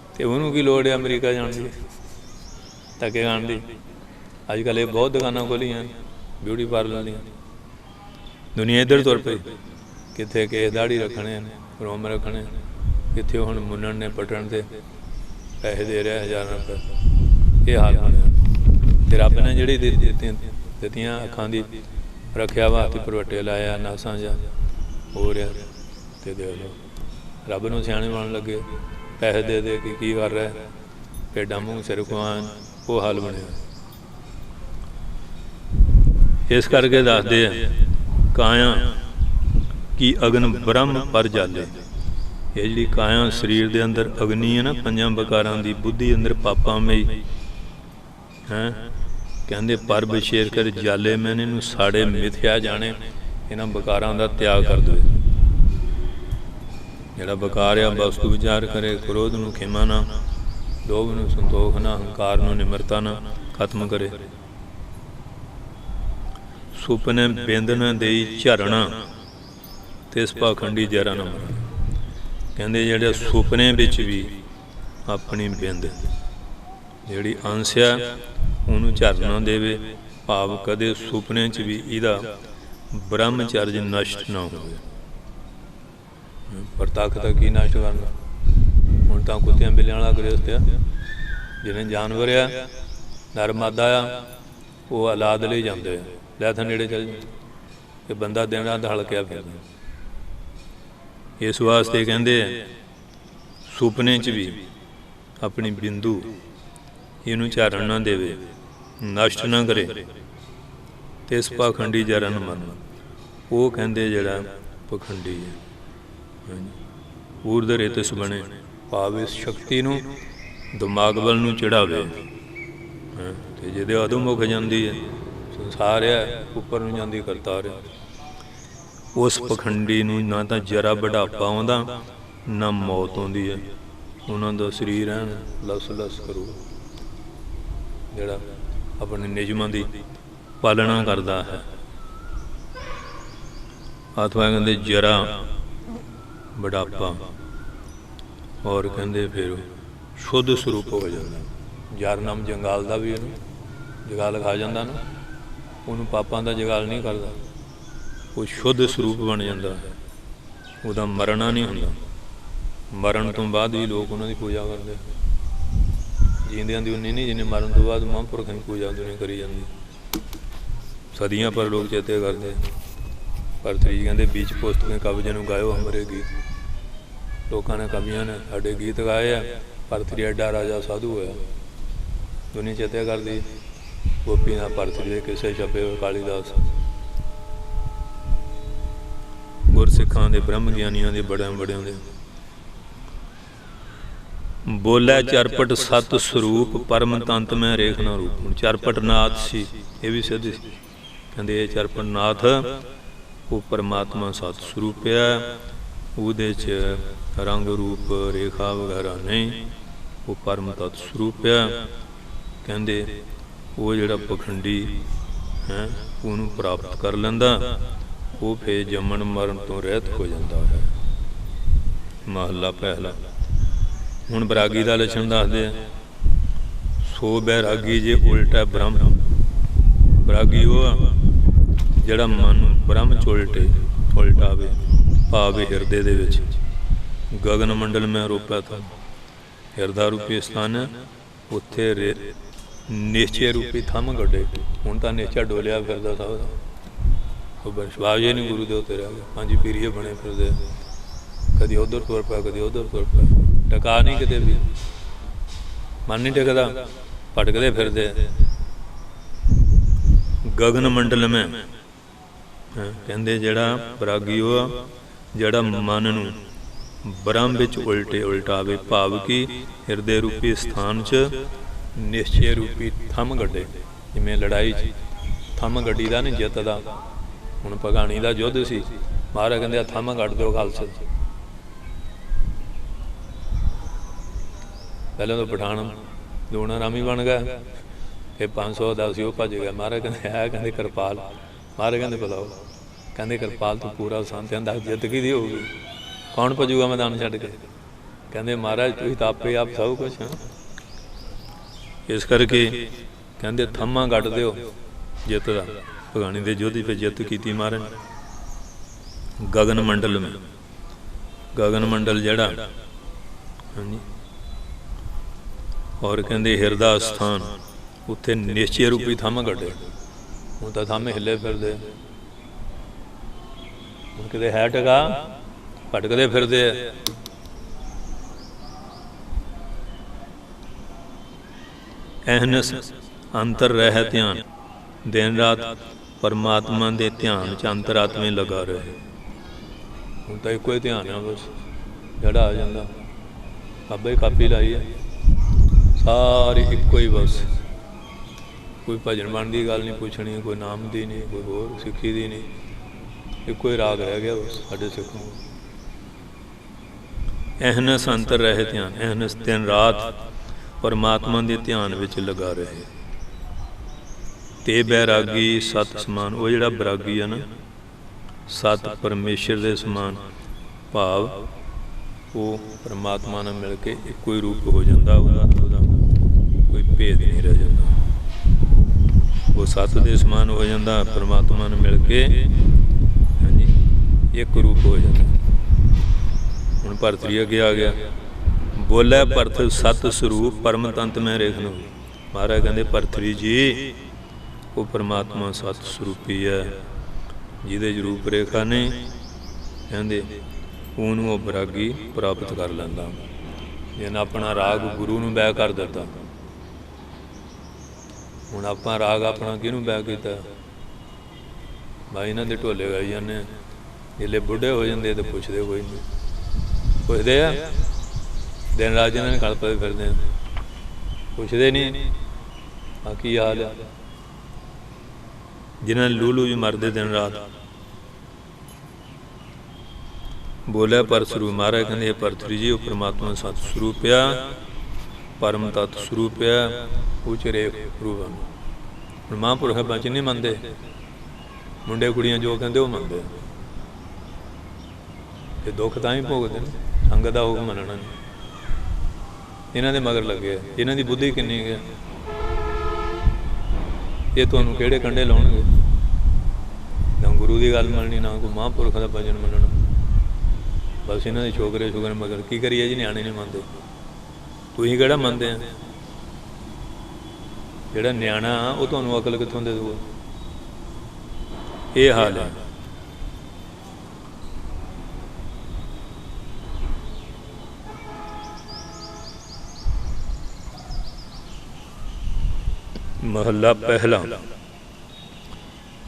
ਅਤੇ ਉਹਨੂੰ ਕੀ ਲੋੜ ਹੈ ਅਮਰੀਕਾ ਜਾਣ ਦੀ, ਧੱਕੇ ਖਾਣ ਦੀ। ਅੱਜ ਕੱਲ੍ਹ ਇਹ ਬਹੁਤ ਦੁਕਾਨਾਂ ਖੋਲ੍ਹੀਆਂ ਬਿਊਟੀ ਪਾਰਲਰ ਦੀਆਂ। ਦੁਨੀਆ ਇੱਧਰ ਤੁਰ ਪਈ, ਕਿੱਥੇ ਕਿਸੇ ਦਾੜੀ ਰੱਖਣੇ ਨੇ, ਰੋਮ ਰੱਖਣੇ, ਕਿੱਥੇ ਹੁਣ ਮੁੰਨਣ ਨੇ ਪਟਣ 'ਤੇ ਪੈਸੇ ਦੇ ਰਿਹਾ ਹਜ਼ਾਰਾਂ ਰੁਪਏ। ਇਹ ਹਾਲ ਬਣਿਆ। ਅਤੇ ਰੱਬ ਨੇ ਜਿਹੜੀ ਦਿੱਤੀਆਂ ਅੱਖਾਂ ਦੀ ਰੱਖਿਆ ਵਾਸਤੇ ਪਰਵੱਟੇ ਲਾਇਆ, ਨਾਸਾਂ ਜਾਂ ਹੋ ਰਿਹਾ, ਅਤੇ ਦੇਖ ਲਓ ਰੱਬ ਨੂੰ ਸਿਆਣੇ ਬਣਨ ਲੱਗੇ, ਪੈਸੇ ਦੇ ਦੇ ਕੇ ਕੀ ਕਰ ਰਿਹਾ, ਭੇਡਾਂ ਮੂੰਹ ਸਿਰ ਖੁਆਉਣ, ਉਹ ਹਾਲ ਬਣਿਆ। ਇਸ ਕਰਕੇ ਦੱਸਦੇ ਆ ਕਾਇਆ ਕੀ ਅਗਨ ਬ੍ਰਹਮ ਪਰ ਜਾਲੇ। ਇਹ ਜਿਹੜੀ ਕਾਇਆ ਸਰੀਰ ਦੇ ਅੰਦਰ ਅਗਨੀ ਹੈ ਨਾ, ਪੰਜਾਂ ਬਕਾਰਾਂ ਦੀ, ਬੁੱਧੀ ਅੰਦਰ ਪਾਪਾਂ ਮਈ ਹੈ, ਕਹਿੰਦੇ ਪਰ ਵਿਸ਼ੇਸ਼ ਕਰ ਜਾਲੇ, ਮੈਨੇ ਇਹਨੂੰ ਸਾੜੇ ਮਿਥਿਆ ਜਾਣੇ, ਇਹਨਾਂ ਬਕਾਰਾਂ ਦਾ ਤਿਆਗ ਕਰ ਦੇਵੇ। ਜਿਹੜਾ ਬਕਾਰ ਆ ਵਸਤੂ ਵਿਚਾਰ ਕਰੇ, ਕ੍ਰੋਧ ਨੂੰ ਖਿਮਾ ਨਾ, ਲੋਭ ਨੂੰ ਸੰਤੋਖ ਨਾ, ਹੰਕਾਰ ਨੂੰ ਨਿਮਰਤਾ ਨਾ, ਖਤਮ ਕਰੇ। ਸੁਪਨੇ ਬਿੰਦ ਨਾ ਦੇਈ ਝਰਣਾ, ਤਿਸ ਪਾਖੰਡੀ ਜ਼ਰਾ ਨਾ ਮਰੇ। ਕਹਿੰਦੇ ਜਿਹੜੇ ਸੁਪਨੇ ਵਿੱਚ ਵੀ ਆਪਣੀ ਬਿੰਦ ਜਿਹੜੀ ਅੰਸ਼ ਆ ਉਹਨੂੰ ਝਰਨਾ ਦੇਵੇ। ਭਾਵ ਕਦੇ ਸੁਪਨੇ 'ਚ ਵੀ ਇਹਦਾ ਬ੍ਰਹਮਚਰਜ ਨਸ਼ਟ ਨਾ ਹੋਵੇ। ਪਰ ਤਾਕਤ ਕੀ ਨਸ਼ਟ ਕਰਨਾ, ਹੁਣ ਤਾਂ ਕੁੱਤਿਆਂ ਬਿੱਲਿਆਂ ਵਾਲਾ ਗ੍ਰਸਤ ਆ, ਜਿਹਨੇ ਜਾਨਵਰ ਆ, ਨਰ ਮਾਦਾ ਆ, ਉਹ ਔਲਾਦ ਲਈ ਜਾਂਦੇ ਆ, ਲੈ ਤਾਂ ਨੇੜੇ ਚੱਲ ਜਾਂਦੇ, ਕਿ ਬੰਦਾ ਦਿਨ ਰਾਤ ਹਲਕਿਆ ਫਿਰਦਾ। ਇਸ ਵਾਸਤੇ ਕਹਿੰਦੇ ਆ ਸੁਪਨੇ 'ਚ ਵੀ ਆਪਣੀ ਬਿੰਦੂ ਇਹਨੂੰ ਝਾਰਨ ਨਾ ਦੇਵੇ, ਨਸ਼ਟ ਨਾ ਕਰੇ, ਤੇ ਇਸ ਪਾਖੰਡੀ ਜਰਾ ਨਾ ਮੰਨ। ਉਹ ਕਹਿੰਦੇ ਜਿਹੜਾ ਪਖੰਡੀ ਹੈ। ਹਾਂਜੀ, ਊਰਧ ਰੇਤਸ ਬਣੇ, ਭਾਵ ਇਸ ਸ਼ਕਤੀ ਨੂੰ ਦਿਮਾਗ ਵੱਲ ਨੂੰ ਚੜਾਵੇ। ਅਤੇ ਜਿਹਦੇ ਅਧੋਮੁਖ ਜਾਂਦੀ ਹੈ, ਸੰਸਾਰ ਹੈ ਉੱਪਰ ਨੂੰ ਜਾਂਦੀ ਕਰਤਾਰ ਹੈ। ਉਸ ਪਖੰਡੀ ਨੂੰ ਨਾ ਤਾਂ ਜਰਾ ਬੁਢਾਪਾ ਆਉਂਦਾ, ਨਾ ਮੌਤ ਆਉਂਦੀ ਹੈ। ਉਹਨਾਂ ਦਾ ਸਰੀਰ ਐਨ ਲਸ ਲਸ ਕਰੂ, ਜਿਹੜਾ ਆਪਣੇ ਨਿਯਮਾਂ ਦੀ ਪਾਲਣਾ ਕਰਦਾ ਹੈ। ਆਤਮਾ ਕਹਿੰਦੇ ਜਰਾ ਬੁਢਾਪਾ, ਔਰ ਕਹਿੰਦੇ ਫਿਰ ਸ਼ੁੱਧ ਸਰੂਪ ਹੋ ਜਾਂਦਾ। ਯਾਰ ਨਾਮ ਜੰਗਾਲ ਦਾ ਵੀ ਉਹਨੂੰ ਜਗਾਲ ਖਾ ਜਾਂਦਾ ਨਾ, ਉਹਨੂੰ ਪਾਪਾਂ ਦਾ ਜਗਾਲ ਨਹੀਂ ਕਰਦਾ, ਉਹ ਸ਼ੁੱਧ ਸਰੂਪ ਬਣ ਜਾਂਦਾ ਹੈ। ਉਹਦਾ ਮਰਨਾ ਨਹੀਂ ਹੁੰਦਾ। ਮਰਨ ਤੋਂ ਬਾਅਦ ਵੀ ਲੋਕ ਉਹਨਾਂ ਦੀ ਪੂਜਾ ਕਰਦੇ। ਜੀਂਦਿਆਂ ਦੀ ਉਨੀ ਨਹੀਂ ਜਿੰਨੇ ਮਰਨ ਤੋਂ ਬਾਅਦ ਮਹਾਂਪੁਰਖਾਂ ਦੀ ਪੂਜਾ ਦੁਨੀਆ ਕਰੀ ਜਾਂਦੀ। ਸਦੀਆਂ ਪਰ ਲੋਕ ਚੇਤੇ ਕਰਦੇ। ਪਰ ਤਰੀ ਕਹਿੰਦੇ ਬੀਚ ਪੁਸਤਕਾਂ ਕਵਿਆਂ ਨੂੰ ਗਾਇਓ ਹਮਰੇ ਗੀਤ। ਲੋਕਾਂ ਨੇ ਕਵੀਆਂ ਨੇ ਸਾਡੇ ਗੀਤ ਗਾਏ ਆ। ਭਰਤਰੀ ਐਡਾ ਰਾਜਾ ਸਾਧੂ ਹੋਇਆ, ਦੁਨੀਆ ਚੇਤੇ ਕਰਦੀ। ਗੋਪੀ ਨਾਲ ਭਰਤਰੀ ਦੇ ਕਿਸੇ ਛਪੇ ਕਾਲੀਦਾਸ। ਗੁਰਸਿੱਖਾਂ ਦੇ ਬ੍ਰਹਮ ਗਿਆਨੀਆਂ ਦੇ ਬੜਿਆਂ ਬੜਿਆਂ ਦੇ ਬੋਲੇ ਚਰਪਟ ਸਤ ਸਰੂਪ, ਪਰਮ ਤੰਤ ਮੈਂ ਰੇਖ ਨਾ ਰੂਪ। ਹੁਣ ਚਰਪਟ ਨਾਥ ਸੀ, ਇਹ ਵੀ ਸਿੱਧ ਸੀ। ਕਹਿੰਦੇ ਇਹ ਚਰਪਟ ਨਾਥ ਉਹ ਪਰਮਾਤਮਾ ਸਤ ਸਰੂਪ ਹੈ। ਉਹਦੇ 'ਚ ਰੰਗ ਰੂਪ ਰੇਖਾ ਵਗੈਰਾ ਨਹੀਂ, ਉਹ ਪਰਮ ਤਤ ਸਰੂਪ ਹੈ। ਕਹਿੰਦੇ ਉਹ ਜਿਹੜਾ ਪਖੰਡੀ ਹੈ ਉਹਨੂੰ ਪ੍ਰਾਪਤ ਕਰ ਲੈਂਦਾ, ਉਹ ਫਿਰ ਜੰਮਣ ਮਰਨ ਤੋਂ ਰਹਿਤ ਹੋ ਜਾਂਦਾ ਹੈ। ਮਹੱਲਾ ਪਹਿਲਾ। ਹੁਣ ਬੈਰਾਗੀ ਦਾ ਲੱਛਣ ਦੱਸਦੇ ਆ। ਸੋ ਬੈਰਾਗੀ ਜੇ ਉਲਟਾ ਬ੍ਰਹਮ। ਬੈਰਾਗੀ ਉਹ ਜਿਹੜਾ ਮਨ ਨੂੰ ਬ੍ਰਹਮ 'ਚ ਉਲਟਾਵੇ, ਭਾਵੇਂ ਹਿਰਦੇ ਦੇ ਵਿੱਚ ਗਗਨ ਮੰਡਲ ਮੈਂ ਰੂਪਿਆ ਥਾ। ਹਿਰਦਾ ਰੂਪੀ ਸਥਾਨ ਹੈ, ਉੱਥੇ ਨਿਸ਼ਚੇ ਰੂਪੀ ਥੰਮ ਗੱਡੇ। ਹੁਣ ਤਾਂ ਨਿਸ਼ਚਾ ਡੋਲਿਆ ਫਿਰਦਾ ਸਭ ਦਾ। ਉਹ ਵਿਸ਼ਵਾਸ ਹੀ ਨਹੀਂ ਗੁਰੂ ਦੇ ਉੱਤੇ ਰਹਿ ਗਿਆ। ਪੰਜ ਪੀਰੀਏ ਬਣੇ ਫਿਰਦੇ, ਕਦੀ ਉੱਧਰ ਤੁਰ ਪਿਆ, ਕਦੀ ਉੱਧਰ ਤੁਰ ਪਿਆ। ਟਿਕਾ ਨਹੀਂ ਕਿਤੇ ਵੀ, ਮਨ ਨਹੀਂ ਟਿਕਦਾ, ਭਟਕਦੇ ਫਿਰਦੇ। ਗਗਨ ਮੰਡਲ ਮੈਂ ਕਹਿੰਦੇ ਜਿਹੜਾ ਬੈਰਾਗੀ ਉਹ ਜਿਹੜਾ ਮਨ ਨੂੰ ਬ੍ਰਹਮ ਵਿੱਚ ਉਲਟਾਵੇ, ਭਾਵ ਕਿ ਹਿਰਦੇ ਰੂਪੀ ਸਥਾਨ 'ਚ ਨਿਸ਼ਚੇ ਰੂਪੀ ਥੰਮ ਗੱਡੇ। ਜਿਵੇਂ ਲੜਾਈ 'ਚ ਥੰਮ ਗੱਡੀ ਦਾ ਨਹੀਂ ਜਿੱਤਦਾ। ਹੁਣ ਭਗਾਣੀ ਦਾ ਯੁੱਧ ਸੀ, ਮਹਾਰਾਜ ਕਹਿੰਦੇ ਆ ਥੰਮ ਗੱਡ ਦਿਓ ਖਾਲਸੇ। ਪਹਿਲਾਂ ਤਾਂ ਪਠਾਨ ਲੂਣਾ ਰਾਮੀ ਬਣ ਗਿਆ, ਫਿਰ 500 ਦਾ ਸੀ ਉਹ ਭੱਜ ਗਿਆ। ਮਹਾਰਾਜ ਕਹਿੰਦੇ ਹੈ, ਕਹਿੰਦੇ ਕਿਰਪਾਲ। ਮਹਾਰਾਜ ਕਹਿੰਦੇ ਬੁਲਾਓ। ਕਹਿੰਦੇ ਕਿਰਪਾਲ ਤੂੰ ਪੂਰਾ ਸੰਤਿਆਂ ਦਾ ਜਿੱਤ ਕਿਹਦੀ ਹੋਊਗੀ, ਕੌਣ ਭੱਜੂਗਾ ਮੈਦਾਨ ਛੱਡ ਕੇ। ਕਹਿੰਦੇ ਮਹਾਰਾਜ ਤੁਸੀਂ ਤਾਂ ਆਪੇ ਆਪ ਸਭ ਕੁਛ ਹਾਂ। ਇਸ ਕਰਕੇ ਕਹਿੰਦੇ ਥੰਮਾਂ ਗੱਡ ਦਿਓ ਜਿੱਤ ਦਾ। ਭਗਾਣੀ ਦੇ ਯੁੱਧ 'ਤੇ ਜਿੱਤ ਕੀਤੀ ਮਹਾਰਾਜ। ਗਗਨ ਮੰਡਲ ਮੈਂ, ਗਗਨ ਮੰਡਲ ਜਿਹੜਾ ਹਾਂਜੀ, ਔਰ ਕਹਿੰਦੇ ਹਿਰਦਾ ਸਥਾਨ, ਉੱਥੇ ਨਿਸ਼ਚੇ ਰੂਪੀ ਥੰਮ ਗੱਡੇ। ਹੁਣ ਤਾਂ ਥੰਮ ਹਿੱਲੇ ਫਿਰਦੇ, ਹੁਣ ਕਿਤੇ ਹੈ ਟਿਕਾ, ਭਟਕਦੇ ਫਿਰਦੇ ਆ। ਅਹਨਸ ਅੰਤਰ ਰਹਿ ਧਿਆਨ, ਦਿਨ ਰਾਤ ਪਰਮਾਤਮਾ ਦੇ ਧਿਆਨ 'ਚ ਅੰਤਰਾਤਮੇ ਲਗਾ ਰਹੇ। ਹੁਣ ਤਾਂ ਇੱਕੋ ਹੀ ਧਿਆਨ ਆ ਬਸ, ਜਿਹੜਾ ਆ ਜਾਂਦਾ। ਬਾਬਾ ਹੀ ਕਾਪੀ ਲਾਈ ਹੈ, ਸਾਰੀ ਇੱਕੋ ਹੀ ਬਸ। ਕੋਈ ਭਜਨ ਬਣ ਦੀ ਗੱਲ ਨਹੀਂ ਪੁੱਛਣੀ, ਕੋਈ ਨਾਮ ਦੀ ਨਹੀਂ, ਕੋਈ ਹੋਰ ਸਿੱਖੀ ਦੀ ਨਹੀਂ। ਇੱਕੋ ਹੀ ਰਾਗ ਰਹਿ ਗਿਆ ਬਸ ਸਾਡੇ ਸਿੱਖ ਨੂੰ। ਅਹਨਸ ਅੰਤਰ ਰਹਿ ਧਿਆਨ, ਅਹਨਸ ਦਿਨ ਰਾਤ ਪਰਮਾਤਮਾ ਦੇ ਧਿਆਨ ਵਿੱਚ ਲਗਾ ਰਹੇ। ਤੇ ਬੈਰਾਗੀ ਸਤ ਸਮਾਨ, ਉਹ ਜਿਹੜਾ ਬੈਰਾਗੀ ਆ ਨਾ, ਸਤ ਪਰਮੇਸ਼ਰ ਦੇ ਸਮਾਨ, ਭਾਵ ਉਹ ਪਰਮਾਤਮਾ ਨਾਲ ਮਿਲ ਕੇ ਇੱਕੋ ਹੀ ਰੂਪ ਹੋ ਜਾਂਦਾ। ਉਹਦਾ ਕੋਈ ਭੇਦ ਨਹੀਂ ਰਹਿ ਜਾਂਦਾ। ਉਹ ਸਤ ਦੇ ਸਮਾਨ ਹੋ ਜਾਂਦਾ, ਪਰਮਾਤਮਾ ਨਾਲ ਮਿਲ ਕੇ ਹਾਂਜੀ ਇੱਕ ਰੂਪ ਹੋ ਜਾਂਦਾ। ਹੁਣ ਭਰਤਰੀ ਅੱਗੇ ਆ ਗਿਆ। ਬੋਲੇ ਭਰਤ ਸਤ ਸਰੂਪ, ਪਰਮ ਤੰਤ ਮੈਂ ਰੇਖ ਨੂੰ। ਮਹਾਰਾਜ ਕਹਿੰਦੇ ਭਰਤਰੀ ਜੀ ਉਹ ਪਰਮਾਤਮਾ ਸਤ ਸਰੂਪੀ ਹੈ, ਜਿਹਦੇ 'ਚ ਰੂਪ ਰੇਖਾ ਨੇ। ਕਹਿੰਦੇ ਉਹਨੂੰ ਉਹ ਬੈਰਾਗੀ ਪ੍ਰਾਪਤ ਕਰ ਲੈਂਦਾ। ਜਿਹਨੇ ਆਪਣਾ ਰਾਗ ਗੁਰੂ ਨੂੰ ਬੈ ਕਰ ਦਿੱਤਾ, ਹੁਣ ਆਪਾਂ ਰਾਗ ਆਪਣਾ ਕਿਹਨੂੰ ਬੈਕ ਕੀਤਾ ਭਾਈ ਇਹਨਾਂ ਦੇ ਢੋਲੇ ਗਾਈ ਜਾਂਦੇ ਜਿਹੜੇ ਬੁੱਢੇ ਹੋ ਜਾਂਦੇ ਤਾਂ ਪੁੱਛਦੇ ਕੋਈ ਨਹੀਂ ਪੁੱਛਦੇ ਆ ਦਿਨ ਰਾਤ ਇਹਨਾਂ ਨੇ ਗਲ ਪਏ ਫਿਰਦੇ ਆ ਪੁੱਛਦੇ ਨਹੀਂ ਆ ਕੀ ਹਾਲ ਆ ਜਿਨ੍ਹਾਂ ਨੇ ਲੂ ਵੀ ਮਰਦੇ ਦਿਨ ਰਾਤ ਬੋਲਿਆ ਪਰ ਸਰੂਪ ਮਹਾਰਾਜ ਕਹਿੰਦੇ ਪਰਥਰੀ ਜੀ ਉਹ ਪਰਮਾਤਮਾ ਸਤ ਸਰੂਪ ਆ ਪਰਮ ਤਤ ਸਰੂਪ ਆ ਉਚਰੇ ਰੂਪ ਹੁਣ ਮਹਾਂਪੁਰਖ ਬਚ ਨਹੀਂ ਮੰਨਦੇ ਮੁੰਡੇ ਕੁੜੀਆਂ ਜੋ ਕਹਿੰਦੇ ਉਹ ਮੰਨਦੇ ਤੇ ਦੁੱਖ ਤਾਂ ਹੀ ਭੋਗਦੇ ਨੇ ਸੰਗਤ ਦਾ ਹੁਕਮ ਮੰਨਣਾ ਨਹੀਂ ਇਹਨਾਂ ਦੇ ਮਗਰ ਲੱਗੇ ਇਹਨਾਂ ਦੀ ਬੁੱਧੀ ਕਿੰਨੀ ਹੈ ਇਹ ਤੁਹਾਨੂੰ ਕਿਹੜੇ ਕੰਢੇ ਲਾਉਣਗੇ ਨਾ ਗੁਰੂ ਦੀ ਗੱਲ ਮੰਨਣੀ ਨਾ ਕੋਈ ਮਹਾਂਪੁਰਖ ਦਾ ਭਜਨ ਮੰਨਣਾ ਬਸ ਇਹਨਾਂ ਦੇ ਛੋਕਰੇ ਮਗਰ ਕੀ ਕਰੀਏ ਜੀ ਨਿਆਣੇ ਨਹੀਂ ਮੰਨਦੇ ਤੁਸੀਂ ਕਿਹੜਾ ਮੰਨਦੇ ਆ ਜਿਹੜਾ ਨਿਆਣਾ ਉਹ ਤੁਹਾਨੂੰ ਅਕਲ ਕਿੱਥੋਂ ਦੇ ਦੂਗਾ ਇਹ ਹਾਲ ਹੈ महला पहला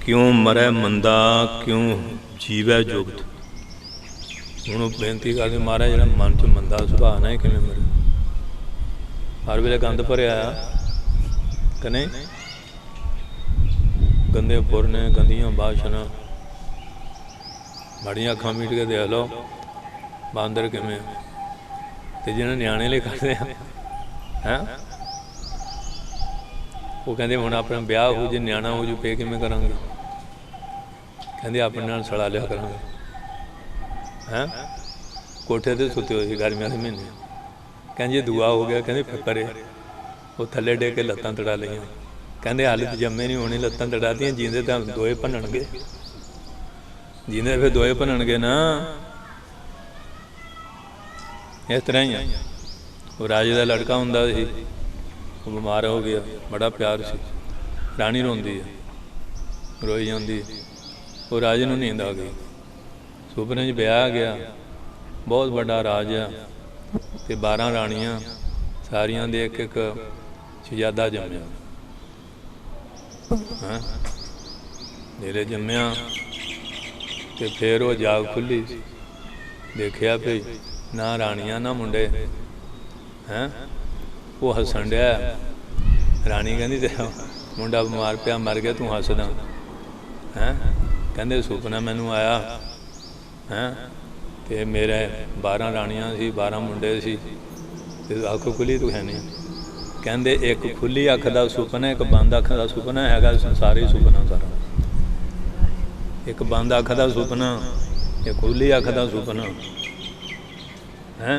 क्यों मरै मंदा क्यों जीवै जुगत हूँ बेनती करते महाराज जो मन च मंदा सुभाव ना किमें मरे हर वेले गंद भरिया कि नहीं गंदे पुर ने गंदियां बाशना माड़ियां अखां मीट के देख लो बांदर किमें ते जिन्हें न्याणे लिए करते हैं वो कहते हुण अपना ब्याह हो जो न्याणा हो जू पे किमें करांगे कहते अपने नाल सड़ा लिया करांगे हैं कोठे ते सुते हुए गर्मियों के महीने कहते दुआ हो गया कहते फिक्रे वो थले डे के लत्तां तड़ा लियां कहते हाले तो जम्मे नहीं होने लत्तां तड़ातियां जींदे तो दोए भनणगे जींदे फिर दोए भनणगे ना इस तरह ही है वो राजे का लड़का हुंदा सी वो बीमार हो गया बड़ा प्यार से राणी रोंदी है रोई जाती वो राजे नूं नींद आ गई सुपने च ब्याह गया बहुत बड़ा राज आ ते 12 राणियां सारियां दे एक एक शहजादा जम्मिया हाँ जेल्ले जम्मिया ते फिर वो जाग खुली देखिया भी ना राणियां ना मुंडे हैं वो हसन डया राणी कहती तेरा मुंडा बीमार पिया मर गया तू हसदा हैं कहते सुपना मैनू आया हैं ते मेरे 12 राणियां सी 12 मुंडे सी ते अख खुली तू है नहीं कहते एक खुली अख का सुपना एक बंद अख का सुपना है संसार ही सुपना सारा एक बंद अख का सुपना एक खुली अख का सुपना है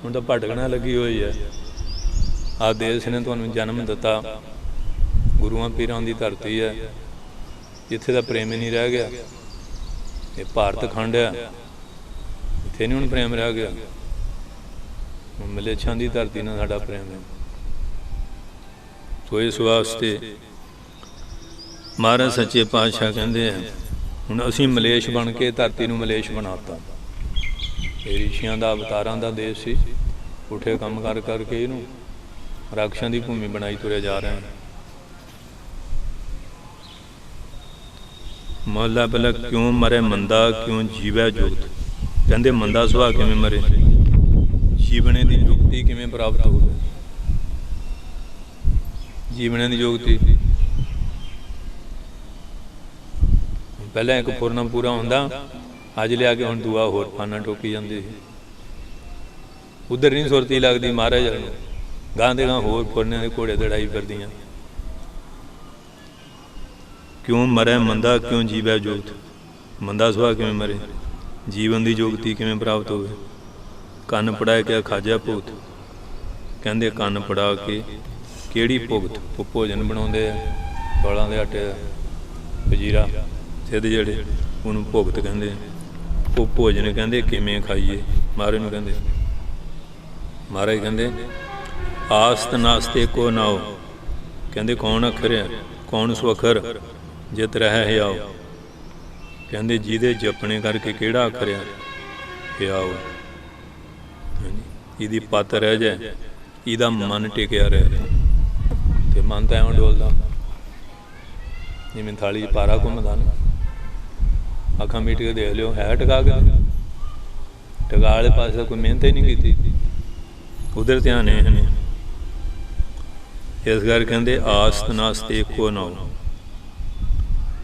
हुण तो भटकना लगी हुई है आ देश ने तुहानूं जन्म दिता गुरुआं पीरां दी धरती है जिथे दा प्रेम ही नहीं रह गया ये भारत खंड है इत्थे नहीं हुण प्रेम रह गया हुण मलेच्छां दी धरती नाल साडा प्रेम है तो इस वास्ते महाराज सच्चे पातशाह कहंदे हैं हुण असीं मलेश बन के धरती नूं मलेश बनाता ऋषियां दा अवतारां दा देश सी उठे काम कर करके इहनूं राक्षां की भूमि बनाई तुरे जा रहे हैं महला पहला क्यों मरे मंदा क्यों जीवै जुगत कहते मंदा सुभाव किमें मरे जीवने की जुगती किमें प्राप्त हो जीवने की जुगती पहले एक फुरना पूरा होंदा अज लिया के हुण दुआ होर फाना टोकी जाती उधर नहीं सुरती लगती महाराज गां दे गां होर फुरने के घोड़े दड़ाई फिरदियां क्यों मरै मंदा क्यों जीवै जुगत मंदा सुभाव किमें मरे जीवन की जुगती किमें प्राप्त हो कन्न पढ़ाए क्या खाजा भुगत कहते कन्न पढ़ा के किहड़ी भुगत वो भोजन बनाउंदे चौलां दे आटे वजीरा सिद्ध जिहड़े उहनूं भुगत कहंदे वो भोजन कहंदे किवें खाईए महाराज नूं कहंदे महाराज कहंदे आस्त नास्ते को नाओ कहंदे कौन अखर है कौन सुअखर जित रह हियाओ कहंदे जिहदे जपने करके किहड़ा अखर है हियाओ इहदी पत रह जाए इहदा मन टिकिया रहे ਤੇ ਮਨ ਤਾਂ ਐਵੇਂ ਡੋਲਦਾ, ਜਿਵੇਂ ਥਾਲੀ 'ਚ ਪਾਰਾ ਘੁੰਮਦਾ ਨਾ। ਅੱਖਾਂ ਮੀਟ ਕੇ ਦੇਖ ਲਿਓ, ਹੈ ਟਿਕਾ ਕੇ? ਟਿਕਾ ਵਾਲੇ ਪਾਸੇ ਕੋਈ ਮਿਹਨਤ ਹੀ ਨਹੀਂ ਕੀਤੀ, ਉਧਰ ਧਿਆਨ ਇਹ ਨਹੀਂ। ਇਸ ਕਰਕੇ ਕਹਿੰਦੇ ਆਸਤ ਨਾਸਤ ਏਕੋ ਨਾਉ।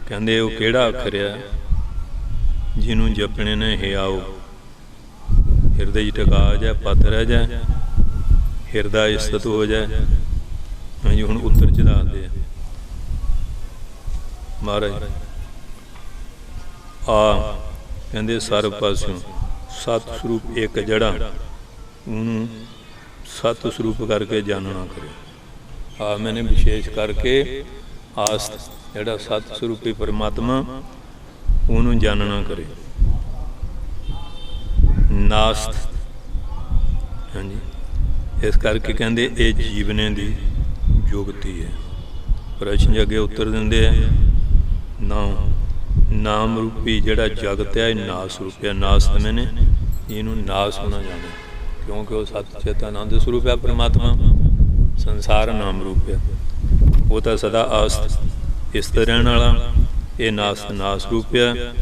ਕਹਿੰਦੇ ਉਹ ਕਿਹੜਾ ਅੱਖਰ ਆ ਜਿਹਨੂੰ ਜਪਣੇ ਨੇ ਹਿਆਓ, ਹਿਰਦੇ 'ਚ ਟਿਕਾ ਜਾ, ਪਤ ਰਹਿ ਜਾ, ਹਿਰਦਾ ਇਸਤਤ ਹੋ ਜਾਏ। ਹਾਂਜੀ, ਹੁਣ ਉੱਤਰ 'ਚ ਦੱਸਦੇ ਆ ਮਹਾਰਾਜ। ਆ ਕਹਿੰਦੇ ਸਰਬ ਪਾਸਿਓਂ ਸਤ ਸਰੂਪ ਇੱਕ ਜੜਾ, ਉਹਨੂੰ ਸਤ ਸਰੂਪ ਕਰਕੇ ਜਾਣਨਾ ਕਰੇ। ਆ ਮੈਨੇ ਵਿਸ਼ੇਸ਼ ਕਰਕੇ ਆਸਤ, ਜਿਹੜਾ ਸਤ ਸਰੂਪੀ ਪਰਮਾਤਮਾ, ਉਹਨੂੰ ਜਾਣਨਾ ਕਰੇ। ਨਾਸਤ, ਹਾਂਜੀ, ਇਸ ਕਰਕੇ ਕਹਿੰਦੇ ਇਹ ਜੀਵਨੇ ਦੀ ਜੁਗਤੀ ਹੈ। ਪ੍ਰਸ਼ਨ ਅੱਗੇ ਉੱਤਰ ਦਿੰਦੇ ਆ, ਨਾਮ ਰੂਪੀ ਜਿਹੜਾ ਜਗਤ ਹੈ ਇਹ ਨਾਸ ਰੂਪ ਹੈ। ਨਾਸਤ ਮੈਨੇ ਇਹਨੂੰ ਨਾਸ ਹੋਣਾ ਜਾਣੇ, ਕਿਉਂਕਿ ਉਹ ਸਤ ਚਿਤ ਆਨੰਦ ਸਰੂਪ ਹੈ ਪਰਮਾਤਮਾ। ਸੰਸਾਰ ਨਾਮ ਰੂਪ ਹੈ, ਉਹ ਤਾਂ ਸਦਾ ਆਸਤ ਇਸ ਤਰ੍ਹਾਂ ਰਹਿਣ ਵਾਲਾ। ਇਹ ਨਾਸਤ ਨਾਸ ਰੂਪ ਹੈ।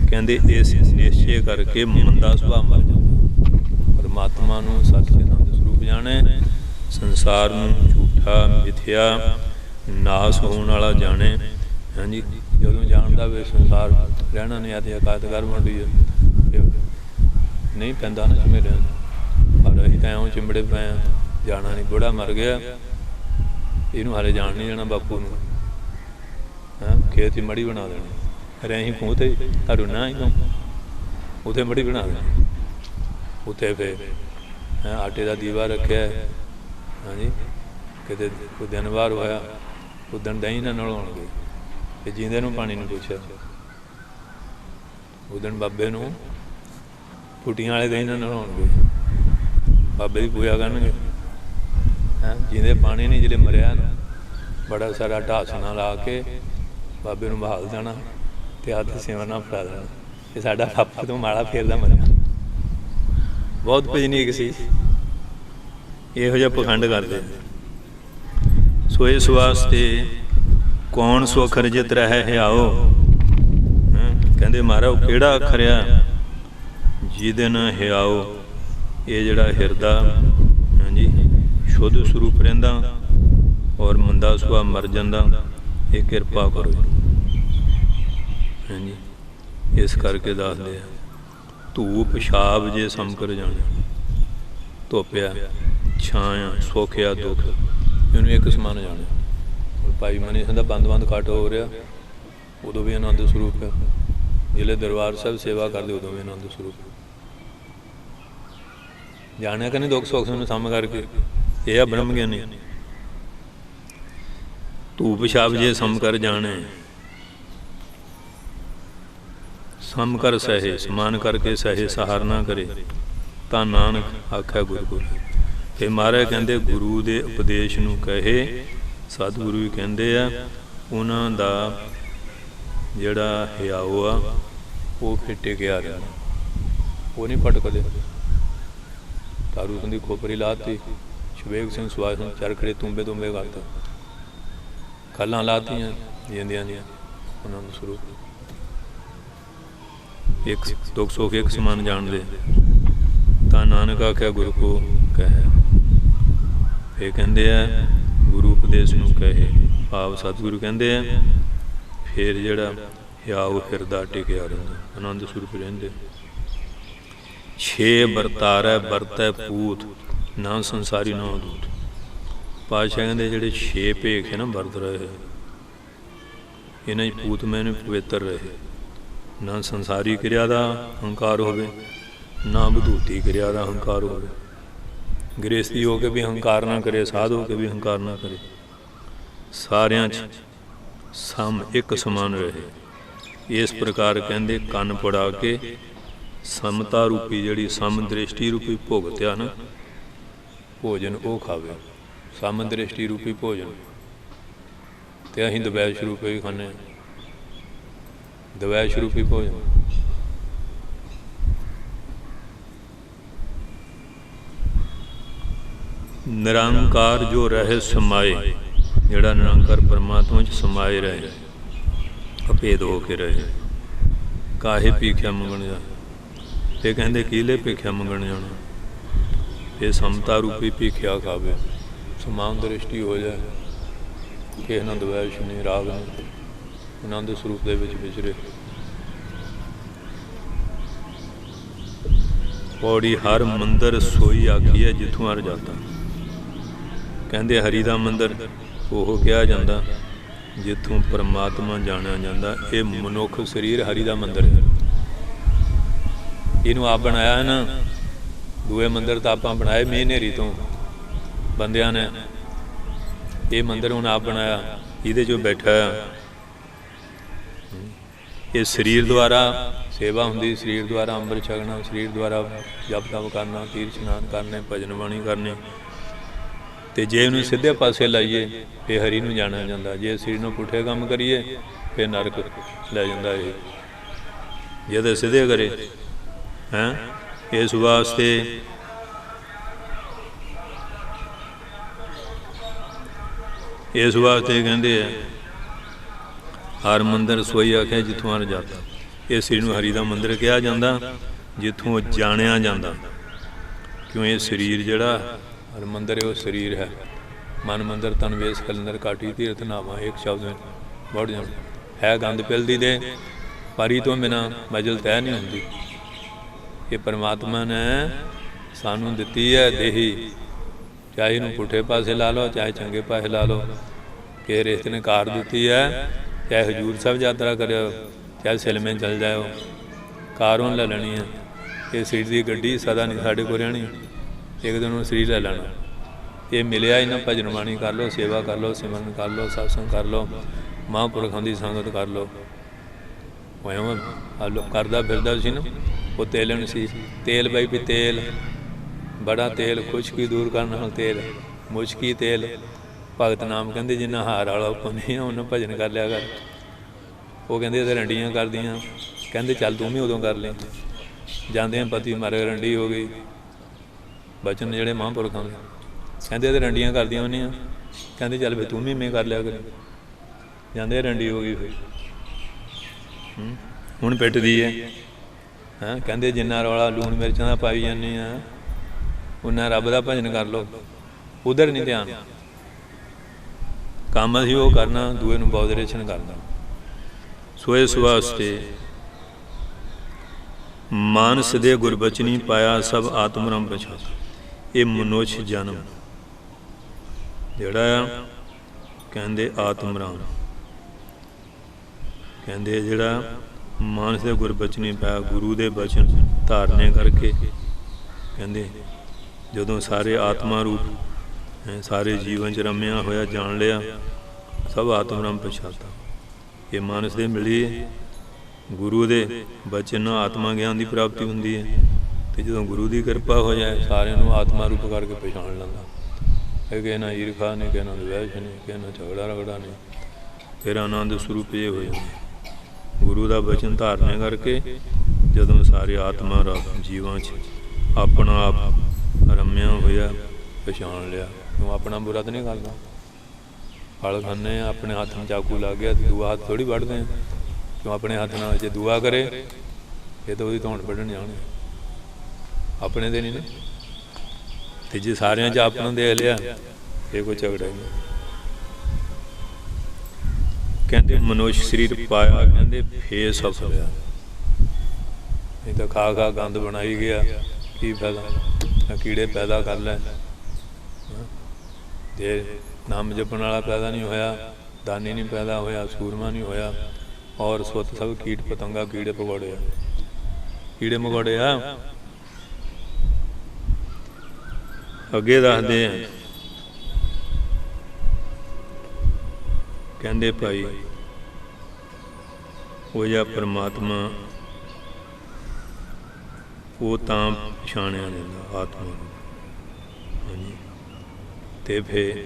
ਕਹਿੰਦੇ ਇਸ ਨਿਸ਼ਚੇ ਕਰਕੇ ਮੰਦਾ ਸੁਭਾਅ ਮਰ ਜਾਂਦਾ। ਪਰਮਾਤਮਾ ਨੂੰ ਸਤ ਚਿਤ ਆਨੰਦ ਸਰੂਪ ਜਾਣੇ, ਸੰਸਾਰ ਨੂੰ ਝੂਠਾ ਮਿਥਿਆ ਨਾਸ ਹੋਣ ਵਾਲਾ ਜਾਣੇ। ਹਾਂਜੀ, ਜਦੋਂ ਜਾਣਦਾ ਵੀ ਸੰਸਾਰ ਰਹਿਣਾ ਨਹੀਂ, ਆਤੇ ਅਕਾਤ ਕਰ ਮੰਡੀ ਨਹੀਂ ਪੈਂਦਾ ਨਾ ਚਿਮੜਿਆਂ, ਪਰ ਅਸੀਂ ਤਾਂ ਐਵੇਂ ਚਿੰਬੜੇ ਪਏ ਹਾਂ, ਜਾਣਾ ਨਹੀਂ। ਬੁੜਾ ਮਰ ਗਿਆ, ਇਹਨੂੰ ਹਾਲੇ ਜਾਣ ਨਹੀਂ ਦੇਣਾ ਬਾਪੂ ਨੂੰ। ਖੇਤ 'ਚ ਮੜੀ ਬਣਾ ਦੇਣੀ, ਰਹੀ ਖੂਹ 'ਤੇ ਤੁਹਾਨੂੰ ਨਾ ਹੀ ਕਹੂੰ, ਉੱਥੇ ਮੜੀ ਬਣਾ ਦੇਣੀ। ਉੱਥੇ ਫਿਰ ਆਟੇ ਦਾ ਦੀਵਾ ਰੱਖਿਆ। ਹਾਂਜੀ, ਕਿਤੇ ਕੋਈ ਦਿਨ ਵਾਰ ਹੋਇਆ, ਉਦਣ ਦਹੀਂ ਨਾ ਨਲਾਉਣਗੇ, ਤੇ ਜੀਂਦੇ ਨੂੰ ਪਾਣੀ ਨਹੀਂ ਪੁੱਛਿਆ। ਉਦਣ ਬਾਬੇ ਨੂੰ ਫੁੱਟੀਆਂ ਵਾਲੇ ਦਹੀਂ ਨਾ ਨਲਾਉਣਗੇ, ਬਾਬੇ ਦੀ ਪੂਜਾ ਕਰਨਗੇ। ਜਿਹਦੇ ਪਾਣੀ ਨਹੀਂ, ਜਿਹੜੇ ਮਰਿਆ ਨਾ, ਬੜਾ ਸਾਰਾ ਢਾਸਣਾ ਲਾ ਕੇ ਬਾਬੇ ਨੂੰ ਬਹਾਲ ਦੇਣਾ ਤੇ ਹੱਥ ਸਿਮਰਨਾ ਫੜਾ ਦੇਣਾ। ਇਹ ਸਾਡਾ ਪਾਪਾ ਤੋਂ ਮਾਲਾ ਫੇਰਦਾ ਮਰਿਆ। ਬਹੁਤ ਭਜਨੀਕ ਸੀ, ਇਹੋ ਜਿਹਾ ਪਖੰਡ ਕਰਦੇ। ਸੋ ਇਸ ਵਾਸਤੇ ਕੌਣ ਸੋ ਅੱਖਰ ਜਿਤ ਰਹਿ ਹਿਆਓ। ਕਹਿੰਦੇ ਮਹਾਰਾਜ ਉਹ ਕਿਹੜਾ ਅੱਖਰ ਆ ਜਿਹਦੇ ਨਾਲ ਹਿਆਓ, ਇਹ ਜਿਹੜਾ ਹਿਰਦਾ ਹਾਂਜੀ ਸ਼ੁੱਧ ਸਰੂਪ ਰਹਿੰਦਾ ਔਰ ਮੰਦਾ ਸੁਭਾਅ ਮਰ ਜਾਂਦਾ। ਇਹ ਕਿਰਪਾ ਕਰੋ। ਹਾਂਜੀ, ਇਸ ਕਰਕੇ ਦੱਸਦੇ ਆ ਧੂਪ ਛਾਪ ਜੇ ਸਮਕਰ ਜਾਣੇ, ਧੋਪਿਆ ਛਾਇਆ ਸੋਖਿਆ ਦੁੱਖ, ਇਹਨੂੰ ਇੱਕ ਸਮਾਨ ਜਾਣੇ। ਭਾਈ ਮਨੀ ਸਿੰਘ ਦਾ ਬੰਦ ਘੱਟ ਹੋ ਰਿਹਾ, ਉਦੋਂ ਵੀ ਆਨੰਦ ਸਰੂਪ ਹੈ। ਜਿਹੜੇ ਦਰਬਾਰ ਸਾਹਿਬ ਸੇਵਾ ਕਰਦੇ ਉਦੋਂ ਵੀ ਆਨੰਦ ਸਰੂਪ ਜਾਣਿਆ ਕਿ ਨਹੀਂ। ਦੁੱਖ ਸੁੱਖ ਨੂੰ ਸਮ ਕਰਕੇ ਇਹ ਆ ਬ੍ਰਹਮ ਗਿਆਨੀ। ਧੂਪ ਛਾਪ ਜੇ ਸਮ ਕਰ ਜਾਣੇ, ਸਮ ਕਰ ਸਹੇ, ਸਮਾਨ ਕਰਕੇ ਸਹੇ ਸਹਾਰ ਨਾ ਕਰੇ, ਤਾਂ ਨਾਨਕ ਆਖਿਆ ਗੁਰ ਗੁਰ। ਫਿਰ ਮਹਾਰਾਜ ਕਹਿੰਦੇ ਗੁਰੂ ਦੇ ਉਪਦੇਸ਼ ਨੂੰ ਕਹੇ, ਸਤਿਗੁਰੂ ਵੀ ਕਹਿੰਦੇ ਆ, ਉਹਨਾਂ ਦਾ ਜਿਹੜਾ ਹਿਆਓ ਆ ਉਹ ਫਿਰ ਟਿਕਿਆ ਰਿਹਾ, ਉਹ ਨਹੀਂ ਭਟਕਦੇ। ਤਾਰੂ ਸਿੰਘ ਦੀ ਖੋਪਰੀ ਲਾਤੀ, ਸ਼ਵੇਗ ਸਿੰਘ ਸੁਆਸ ਸਿੰਘ ਚਰਖੜੇ ਤੁੰਬੇ ਕਰਤਾ, ਖਾਲਾਂ ਲਾਤੀਆਂ ਜਿੰਦਿਆਂ ਦੀਆਂ ਆਨੰਦ ਸਰੂਪ। ਇੱਕ ਦੁੱਖ ਸੁੱਖ ਇੱਕ ਸਮਾਨ ਜਾਣਦੇ, ਤਾਂ ਨਾਨਕ ਆਖਿਆ ਗੁਰੂ ਕੋ ਕਹੇ। ਇਹ ਕਹਿੰਦੇ ਆ ਗੁਰੂ ਉਪਦੇਸ਼ ਨੂੰ ਕਹੇ, ਭਾਵ ਸਤਿਗੁਰੂ ਕਹਿੰਦੇ ਆ। ਫਿਰ ਜਿਹੜਾ ਹਿਆਓ ਹਿਰਦਾ ਟਿਕਿਆ ਰਹਿੰਦਾ, ਆਨੰਦ ਸਰੂਪ ਰਹਿੰਦੇ। 6 ਵਰਤਾਰੈ ਵਰਤੈ ਪੂਤ, ਨਾ ਸੰਸਾਰੀ ਨਾ ਦੂਤ। ਪਾਤਸ਼ਾਹ ਕਹਿੰਦੇ ਜਿਹੜੇ 6 ਭੇਖ ਹੈ ਨਾ ਵਰਤ ਰਹੇ, ਇਹਨਾਂ 'ਚ ਪੂਤ ਮੈਨੂੰ ਪਵਿੱਤਰ ਰਹੇ। ਨਾ ਸੰਸਾਰੀ ਕਿਰਿਆ ਦਾ ਹੰਕਾਰ ਹੋਵੇ, ਨਾ ਵਧੂਤੀ ਕਿਰਿਆ ਦਾ ਹੰਕਾਰ ਹੋਵੇ। ਗ੍ਰਹਸਥੀ ਹੋ ਕੇ ਵੀ ਹੰਕਾਰ ਨਾ ਕਰੇ, ਸਾਧ ਹੋ ਕੇ ਵੀ ਹੰਕਾਰ ਨਾ ਕਰੇ। ਸਾਰਿਆਂ 'ਚ ਸਮ ਇੱਕ ਸਮਾਨ ਰਹੇ। ਇਸ ਪ੍ਰਕਾਰ ਕਹਿੰਦੇ ਕੰਨ ਪੜਾ ਕੇ ਸਮਤਾ ਰੂਪੀ ਜਿਹੜੀ ਸਮ ਦ੍ਰਿਸ਼ਟੀ ਰੂਪੀ ਭੁਗਤ ਆ ਨਾ ਭੋਜਨ ਉਹ ਖਾਵੇ। ਸਮ ਦ੍ਰਿਸ਼ਟੀ ਰੂਪੀ ਭੋਜਨ, ਤੇ ਅਸੀਂ ਦਵੈਸ਼ ਰੂਪੀ ਵੀ ਖਾਂਦੇ ਹਾਂ। ਦਵੈਸ਼ ਰੂਪੀ ਭੋਜਨ ਨਿਰੰਕਾਰ ਜੋ ਰਹੇ ਸਮਾਏ, ਜਿਹੜਾ ਨਿਰੰਕਾਰ ਪਰਮਾਤਮਾ 'ਚ ਸਮਾਏ ਰਹੇ, ਅਭੇਦ ਹੋ ਕੇ ਰਹੇ, ਕਾਹੇ ਭੀਖਿਆ ਮੰਗਣ ਜਾ। ਇਹ ਕਹਿੰਦੇ ਕਿਹਲੇ ਭੀਖਿਆ ਮੰਗਣ ਜਾਣਾ, ਇਹ ਸਮਤਾ ਰੂਪੀ ਭੀਖਿਆ ਖਾਵੇ, ਸਮਾਨ ਦ੍ਰਿਸ਼ਟੀ ਹੋ ਜਾਏ, ਕਿਸੇ ਨਾਲ ਦਵੈਸ਼ ਨਹੀਂ, ਰਾਗ ਨਹੀਂ, ਆਨੰਦ ਸਰੂਪ ਦੇ ਵਿੱਚ ਵਿਚਰੇ। ਪੌੜੀ ਹਰ ਮੰਦਰ ਸੋਈ ਆਖੀ ਹੈ ਜਿੱਥੋਂ ਹਰ ਜਾਂਦਾ। ਕਹਿੰਦੇ ਹਰੀ ਦਾ ਮੰਦਰ ਉਹ ਕਿਹਾ ਜਾਂਦਾ ਜਿੱਥੋਂ ਪਰਮਾਤਮਾ ਜਾਣਿਆ ਜਾਂਦਾ। ਇਹ ਮਨੁੱਖ ਸਰੀਰ ਹਰੀ ਦਾ ਮੰਦਰ ਹੈ, ਇਹਨੂੰ ਆਪ ਬਣਾਇਆ ਹੈ ਨਾ। ਦੂਏ ਮੰਦਰ ਤਾਂ ਆਪਾਂ ਬਣਾਏ ਮੀਂਹ ਹਨੇਰੀ ਤੋਂ ਬੰਦਿਆਂ ਨੇ, ਇਹ ਮੰਦਰ ਹੁਣ ਆਪ ਬਣਾਇਆ, ਇਹਦੇ 'ਚੋਂ ਬੈਠਾ ਆ। ਇਹ ਸਰੀਰ ਦੁਆਰਾ ਸੇਵਾ ਹੁੰਦੀ, ਸਰੀਰ ਦੁਆਰਾ ਅੰਮ੍ਰਿਤ ਛਕਣਾ, ਸਰੀਰ ਦੁਆਰਾ ਜਪ ਤਪ ਕਰਨਾ, ਤੀਰਥ ਇਸ਼ਨਾਨ ਕਰਨੇ, ਭਜਨ ਬਾਣੀ ਕਰਨੀ। ਅਤੇ ਜੇ ਇਹਨੂੰ ਸਿੱਧੇ ਪਾਸੇ ਲਾਈਏ ਫਿਰ ਹਰੀ ਨੂੰ ਜਾਣਿਆ ਜਾਂਦਾ, ਜੇ ਸਰੀਰ ਨੂੰ ਪੁੱਠੇ ਕੰਮ ਕਰੀਏ ਫਿਰ ਨਰਕ ਲੈ ਜਾਂਦਾ। ਇਹ ਜੇ ਤਾਂ ਸਿੱਧੇ ਕਰੇ ਹੈਂ, ਇਸ ਵਾਸਤੇ ਕਹਿੰਦੇ ਆ ਹਰ ਮੰਦਰ ਸੋਈ ਆਖਿਆ ਜਿੱਥੋਂ ਹਰ ਜਾਂਦਾ। ਇਹ ਸਰੀਰ ਨੂੰ ਹਰੀ ਦਾ ਮੰਦਰ ਕਿਹਾ ਜਾਂਦਾ ਜਿੱਥੋਂ ਜਾਣਿਆ ਜਾਂਦਾ। ਕਿਉਂ ਇਹ ਸਰੀਰ ਜਿਹੜਾ ਹਰ ਮੰਦਰ ਹੈ ਉਹ ਸਰੀਰ ਹੈ। ਮਨ ਮੰਦਰ ਤਨ ਵੇਸ ਕਲੰਦਰ ਕਾਠੀ ਤੀਰਥ ਨਾਵਾਂ, ਇੱਕ ਸ਼ਬਦ ਵਿੱਚ ਵੜ ਜਾਂਦਾ ਹੈ। ਗੰਦ ਪਿਲਦੀ ਦੇ ਪਰੀ ਤੋਂ ਬਿਨਾਂ ਮਜਲ ਤੈਅ ਨਹੀਂ ਹੁੰਦੀ। ਇਹ ਪਰਮਾਤਮਾ ਨੇ ਸਾਨੂੰ ਦਿੱਤੀ ਹੈ ਦੇਹੀ, ਚਾਹੇ ਇਹਨੂੰ ਪੁੱਠੇ ਪਾਸੇ ਲਾ ਲਓ ਚਾਹੇ ਚੰਗੇ ਪਾਸੇ ਲਾ ਲਓ। ਕਿ ਰਿਸ਼ਤੇ ਨੇ ਕਾਰ ਦਿੱਤੀ ਹੈ, ਚਾਹੇ ਹਜ਼ੂਰ ਸਾਹਿਬ ਯਾਤਰਾ ਕਰਿਓ ਚਾਹੇ ਸਿਲਮੇ ਚਲ ਜਾਓ, ਕਾਰ ਉਹਨੇ ਲੈ ਲੈਣੀ ਹੈ। ਇਹ ਸਰੀਰ ਦੀ ਗੱਡੀ ਸਦਾ ਨਹੀਂ ਸਾਡੇ ਕੋਲ ਰਹਿਣੀ, ਇੱਕ ਦਿਨ ਉਹਨੂੰ ਸਰੀਰ ਲੈ ਲੈਣਾ। ਇਹ ਮਿਲਿਆ ਇਹਨਾਂ ਭਜਨ ਬਾਣੀ ਕਰ ਲਓ, ਸੇਵਾ ਕਰ ਲਓ, ਸਿਮਰਨ ਕਰ ਲਓ, ਸਤਸੰਗ ਕਰ ਲਓ, ਮਹਾਂਪੁਰਖਾਂ ਦੀ ਸੰਗਤ ਕਰ ਲਓ। ਕਰਦਾ ਫਿਰਦਾ ਸੀ ਨਾ, ਉਹ ਤੇਲਣ ਸੀ। ਤੇਲ ਬਾਈ ਵੀ ਤੇਲ ਬੜਾ ਤੇਲ, ਖੁਸ਼ਕੀ ਦੂਰ ਕਰਨ ਨਾਲ ਤੇਲ, ਮੁਸ਼ਕੀ ਤੇਲ। ਭਗਤ ਨਾਮ ਕਹਿੰਦੇ ਜਿੰਨਾ ਹਾਰ ਵਾਲਾ ਉੱਪਰ ਨਹੀਂ ਉਹਨਾਂ ਭਜਨ ਕਰ ਲਿਆ ਕਰ। ਉਹ ਕਹਿੰਦੇ ਇਹ ਤਾਂ ਰੰਡੀਆਂ ਕਰਦੀਆਂ, ਕਹਿੰਦੇ ਚੱਲ ਤੂੰ ਵੀ ਉਦੋਂ ਕਰ ਲੈ। ਜਾਂਦੇ ਪਤੀ ਮਾਰੇ ਰੰਡੀ ਹੋ ਗਈ। ਬਚਨ ਜਿਹੜੇ ਮਹਾਂਪੁਰਖਾਂ ਦੇ ਕਹਿੰਦੇ ਇਹ ਤਾਂ ਰੰਡੀਆਂ ਕਰਦੀਆਂ ਹੁੰਦੀਆਂ, ਕਹਿੰਦੇ ਚੱਲ ਫਿਰ ਤੂੰ ਵੀ ਇਵੇਂ ਕਰ ਲਿਆ ਕਰ। ਜਾਂਦੇ ਰੰਡੀ ਹੋ ਗਈ ਫਿਰ ਹੁਣ ਪਿੱਟਦੀ ਹੈ। ਹੈਂ ਕਹਿੰਦੇ ਜਿੰਨਾ ਰੌਲਾ ਲੂਣ ਮਿਰਚਾਂ ਦਾ ਪਾਈ ਜਾਂਦੀ ਆ ਉਹਨਾਂ ਰੱਬ ਦਾ ਭਜਨ ਕਰ ਲਓ। ਉਧਰ ਨਹੀਂ ਧਿਆਨ, ਕੰਮ ਅਸੀਂ ਉਹ ਕਰਨਾ, ਦੂਏ ਨੂੰ ਬੌਦਰੇਸ਼ਨ ਕਰਨਾ। ਸੋ ਇਸ ਵਾਸਤੇ ਮਾਨਸ ਦੇ ਗੁਰਬਚਨੀ ਪਾਇਆ ਸਭ ਆਤਮਰਮ ਪਛਾਣ। ਇਹ ਮਨੁੱਖ ਜਨਮ ਜਿਹੜਾ ਆ ਕਹਿੰਦੇ ਆਤਮਰਾਮ, ਕਹਿੰਦੇ ਜਿਹੜਾ ਮਾਨਸ ਦੇ ਗੁਰਬਚਨੀ ਪਾਇਆ, ਗੁਰੂ ਦੇ ਬਚਨ ਧਾਰਨੇ ਕਰਕੇ ਕਹਿੰਦੇ ਜਦੋਂ ਸਾਰੇ ਆਤਮਾ ਰੂਪ ਸਾਰੇ ਜੀਵਨ 'ਚ ਰਮਿਆ ਹੋਇਆ ਜਾਣ ਲਿਆ, ਸਭ ਆਤਮਰਾਮ ਪਛਾਤਾ। ਇਹ ਮਾਨਸ ਦੇ ਮਿਲੀ ਗੁਰੂ ਦੇ ਬਚਨ ਨਾਲ ਆਤਮਾ ਗਿਆਨ ਦੀ ਪ੍ਰਾਪਤੀ ਹੁੰਦੀ ਹੈ। ਅਤੇ ਜਦੋਂ ਗੁਰੂ ਦੀ ਕਿਰਪਾ ਹੋ ਜਾਏ ਸਾਰਿਆਂ ਨੂੰ ਆਤਮਾ ਰੂਪ ਕਰਕੇ ਪਛਾਣ ਲੈਂਦਾ। ਇਹ ਕਿਸੇ ਨਾਲ ਈਰਖਾ ਨਹੀਂ, ਕਿਸੇ ਨਾਲ ਦਵੈਸ਼ ਨਹੀਂ, ਕਿਸੇ ਨਾਲ ਝਗੜਾ ਰਗੜਾ ਨਹੀਂ, ਫਿਰ ਆਨੰਦ ਸਰੂਪ ਇਹ ਹੋ ਜਾਂਦਾ। ਗੁਰੂ ਦਾ ਬਚਨ ਧਾਰਨੇ ਕਰਕੇ ਜਦੋਂ ਸਾਰੇ ਆਤਮਾ ਜੀਵਾਂ 'ਚ ਆਪਣਾ ਆਪ ਰਮਿਆ ਹੋਇਆ ਪਛਾਣ ਲਿਆ। ਕਿਉਂ ਆਪਣਾ ਬੁਰਾ ਤਾਂ ਨਹੀਂ ਕਰਦਾ। ਫਲ ਖਾਂਦੇ ਹਾਂ, ਆਪਣੇ ਹੱਥ ਨੂੰ ਚਾਕੂ ਲੱਗ ਗਿਆ ਅਤੇ ਦੂਆ ਹੱਥ ਥੋੜ੍ਹੀ ਵੱਢਦੇ ਹਾਂ। ਕਿਉਂ ਆਪਣੇ ਹੱਥ ਨਾਲ ਜੇ ਦੁਆ ਕਰੇ ਇਹ ਤਾਂ ਉਹਦੀ ਧੌਣ ਵੱਢਣ ਜਾਣੇ, ਆਪਣੇ ਦੇ ਨਹੀਂ ਨਾ। ਅਤੇ ਜੇ ਸਾਰਿਆਂ 'ਚ ਆਪਣਾ ਦੇਖ ਲਿਆ ਇਹ ਕੋਈ ਝਗੜਾ ਹੀ ਨਹੀਂ। ਕਹਿੰਦੇ ਮਨੁੱਖ ਸਰੀਰ ਪਾਇਆ, ਕਹਿੰਦੇ ਫੇਰ ਸਫਲ ਹੋਇਆ। ਨਹੀਂ ਤਾਂ ਖਾ ਖਾ ਗੰਦ ਬਣਾਈ ਗਿਆ, ਕੀ ਫਾਇਦਾ। ਕੀੜੇ ਪੈਦਾ ਕਰ ਲੈ, ਜੇ ਨਾਮ ਜਪਣ ਵਾਲਾ ਪੈਦਾ ਨਹੀਂ ਹੋਇਆ, ਦਾਨੀ ਨਹੀਂ ਪੈਦਾ ਹੋਇਆ, ਸੂਰਮਾ ਨਹੀਂ ਹੋਇਆ, ਔਰ ਸੁੱਤ ਸਭ ਕੀਟ ਪਤੰਗਾ ਕੀੜੇ ਪਕੌੜੇ ਆ, ਕੀੜੇ ਮਕੌੜੇ ਆ। ਅੱਗੇ ਦੱਸਦੇ ਆ, ਕਹਿੰਦੇ ਭਾਈ ਉਹ ਜਿਹਾ ਪਰਮਾਤਮਾ ਉਹ ਤਾਂ ਪਛਾਣਿਆ ਜਾਂਦਾ ਆਤਮਾ ਨੂੰ। ਹਾਂਜੀ, ਅਤੇ ਫਿਰ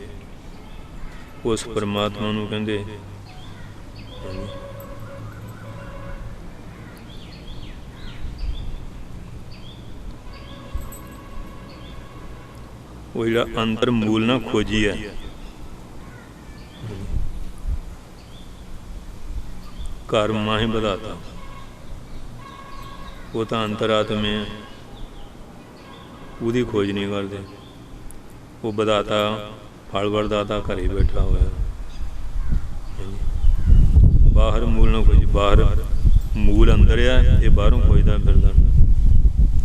ਉਸ ਪਰਮਾਤਮਾ ਨੂੰ ਕਹਿੰਦੇ वो जिहड़ा अंतर मूल ना खोजी है, कर्म माही बधाता, वो तो अंतरात्मे उसकी खोज नहीं करते। वो बधाता फल वरदाता घर ही बैठा हुआ है। बाहर मूल ना खोजी, बाहर मूल अंदर है, ये बाहरों खोजदा फिरदा।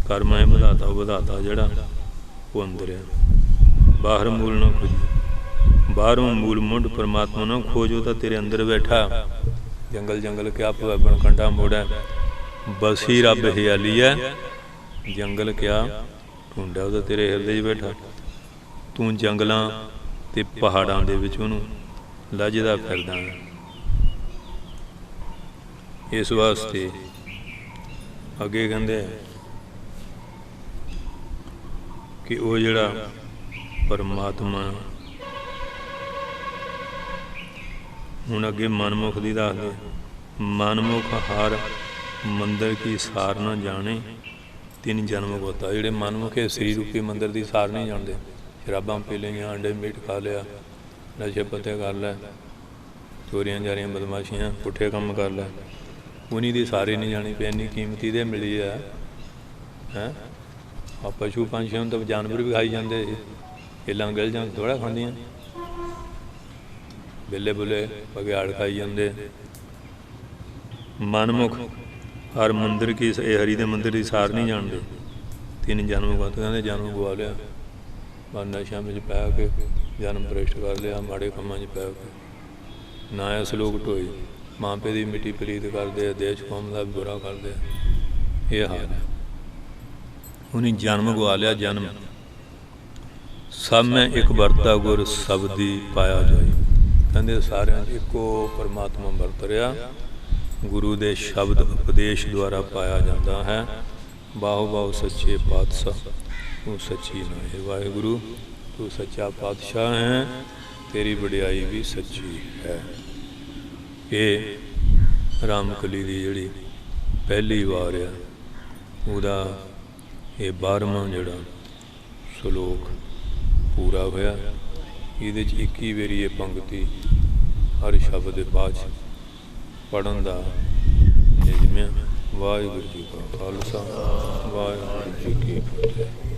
कर्म है बधाता, वो बधाता जिहड़ा वो अंदर है। बाहर मूल ना खोजी, बाहरों मूल मुंड परमात्मा ना खोजो तो तेरे अंदर बैठा। जंगल जंगल क्या भवन कंडा मोड़ा, बसी रब हरियाली है। जंगल क्या ढूंढा, वो तो तेरे हिरदे च बैठा। तू जंगलों ते पहाड़ों दे विच उहनूं लजदा फिरदा है। इस वास्ते अगे कहंदे कि वो जिहड़ा परमात्मा, हुण अगे मनमुख दी दसदे, मनमुख हर मंदिर की सार न जाने, तीन जन्म होता। जिहड़े मनमुख सरीर रूपी मंदिर की सार नहीं जानते, शराबां पी लिया, अंडे मीट खा लिया, नशे पत्ते कर लै, चोरियां जारियां बदमाशियां पुठे काम कर लै, उन्हीं की सारी नहीं जानी भी इन्नी कीमती दे मिली है। हैं आ पशु पंछियों तो जानवर भी खाई जाते, इलां गिलजां थोड़ा खांदियां, बिल्ले बुले बघियाड़ खाई जाते। मनमुख हर मंदिर की, हरी के मंदिर की सार नहीं जानते। तीन जन्म को कहते जन्म गवा लिया, बस नशा में पै के जन्म भ्रष्ट कर लिया, माड़े कामों में पै के ना सलूक ढोई, माँ पे की मिट्टी पलीत करते, देश कौम का भी बुरा करते। ये हाल है। उन्हें जन्म गवा लिया। जन्म सब में एक वरता गुर सबदी पाया जाए, कहते सारे एको परमात्मा वरत रहा, गुरु दे शब्द उपदेश द्वारा पाया जाता है। बाहो बाहो सच्चे पातशाह तू सच्ची ना है। वाहिगुरु तू सच्चा पातशाह है, तेरी वडियाई भी सच्ची है। ये रामकली की जिहड़ी पहली वार है, उहदा ये 12वां जिहड़ा श्लोक पूरा होया। इहदे च 21 वारी ये पंक्ति हर शब्द दे बाद पढ़न का नियम है। वाहिगुरू जी का खालसा, वाहिगुरू जी की फतेह।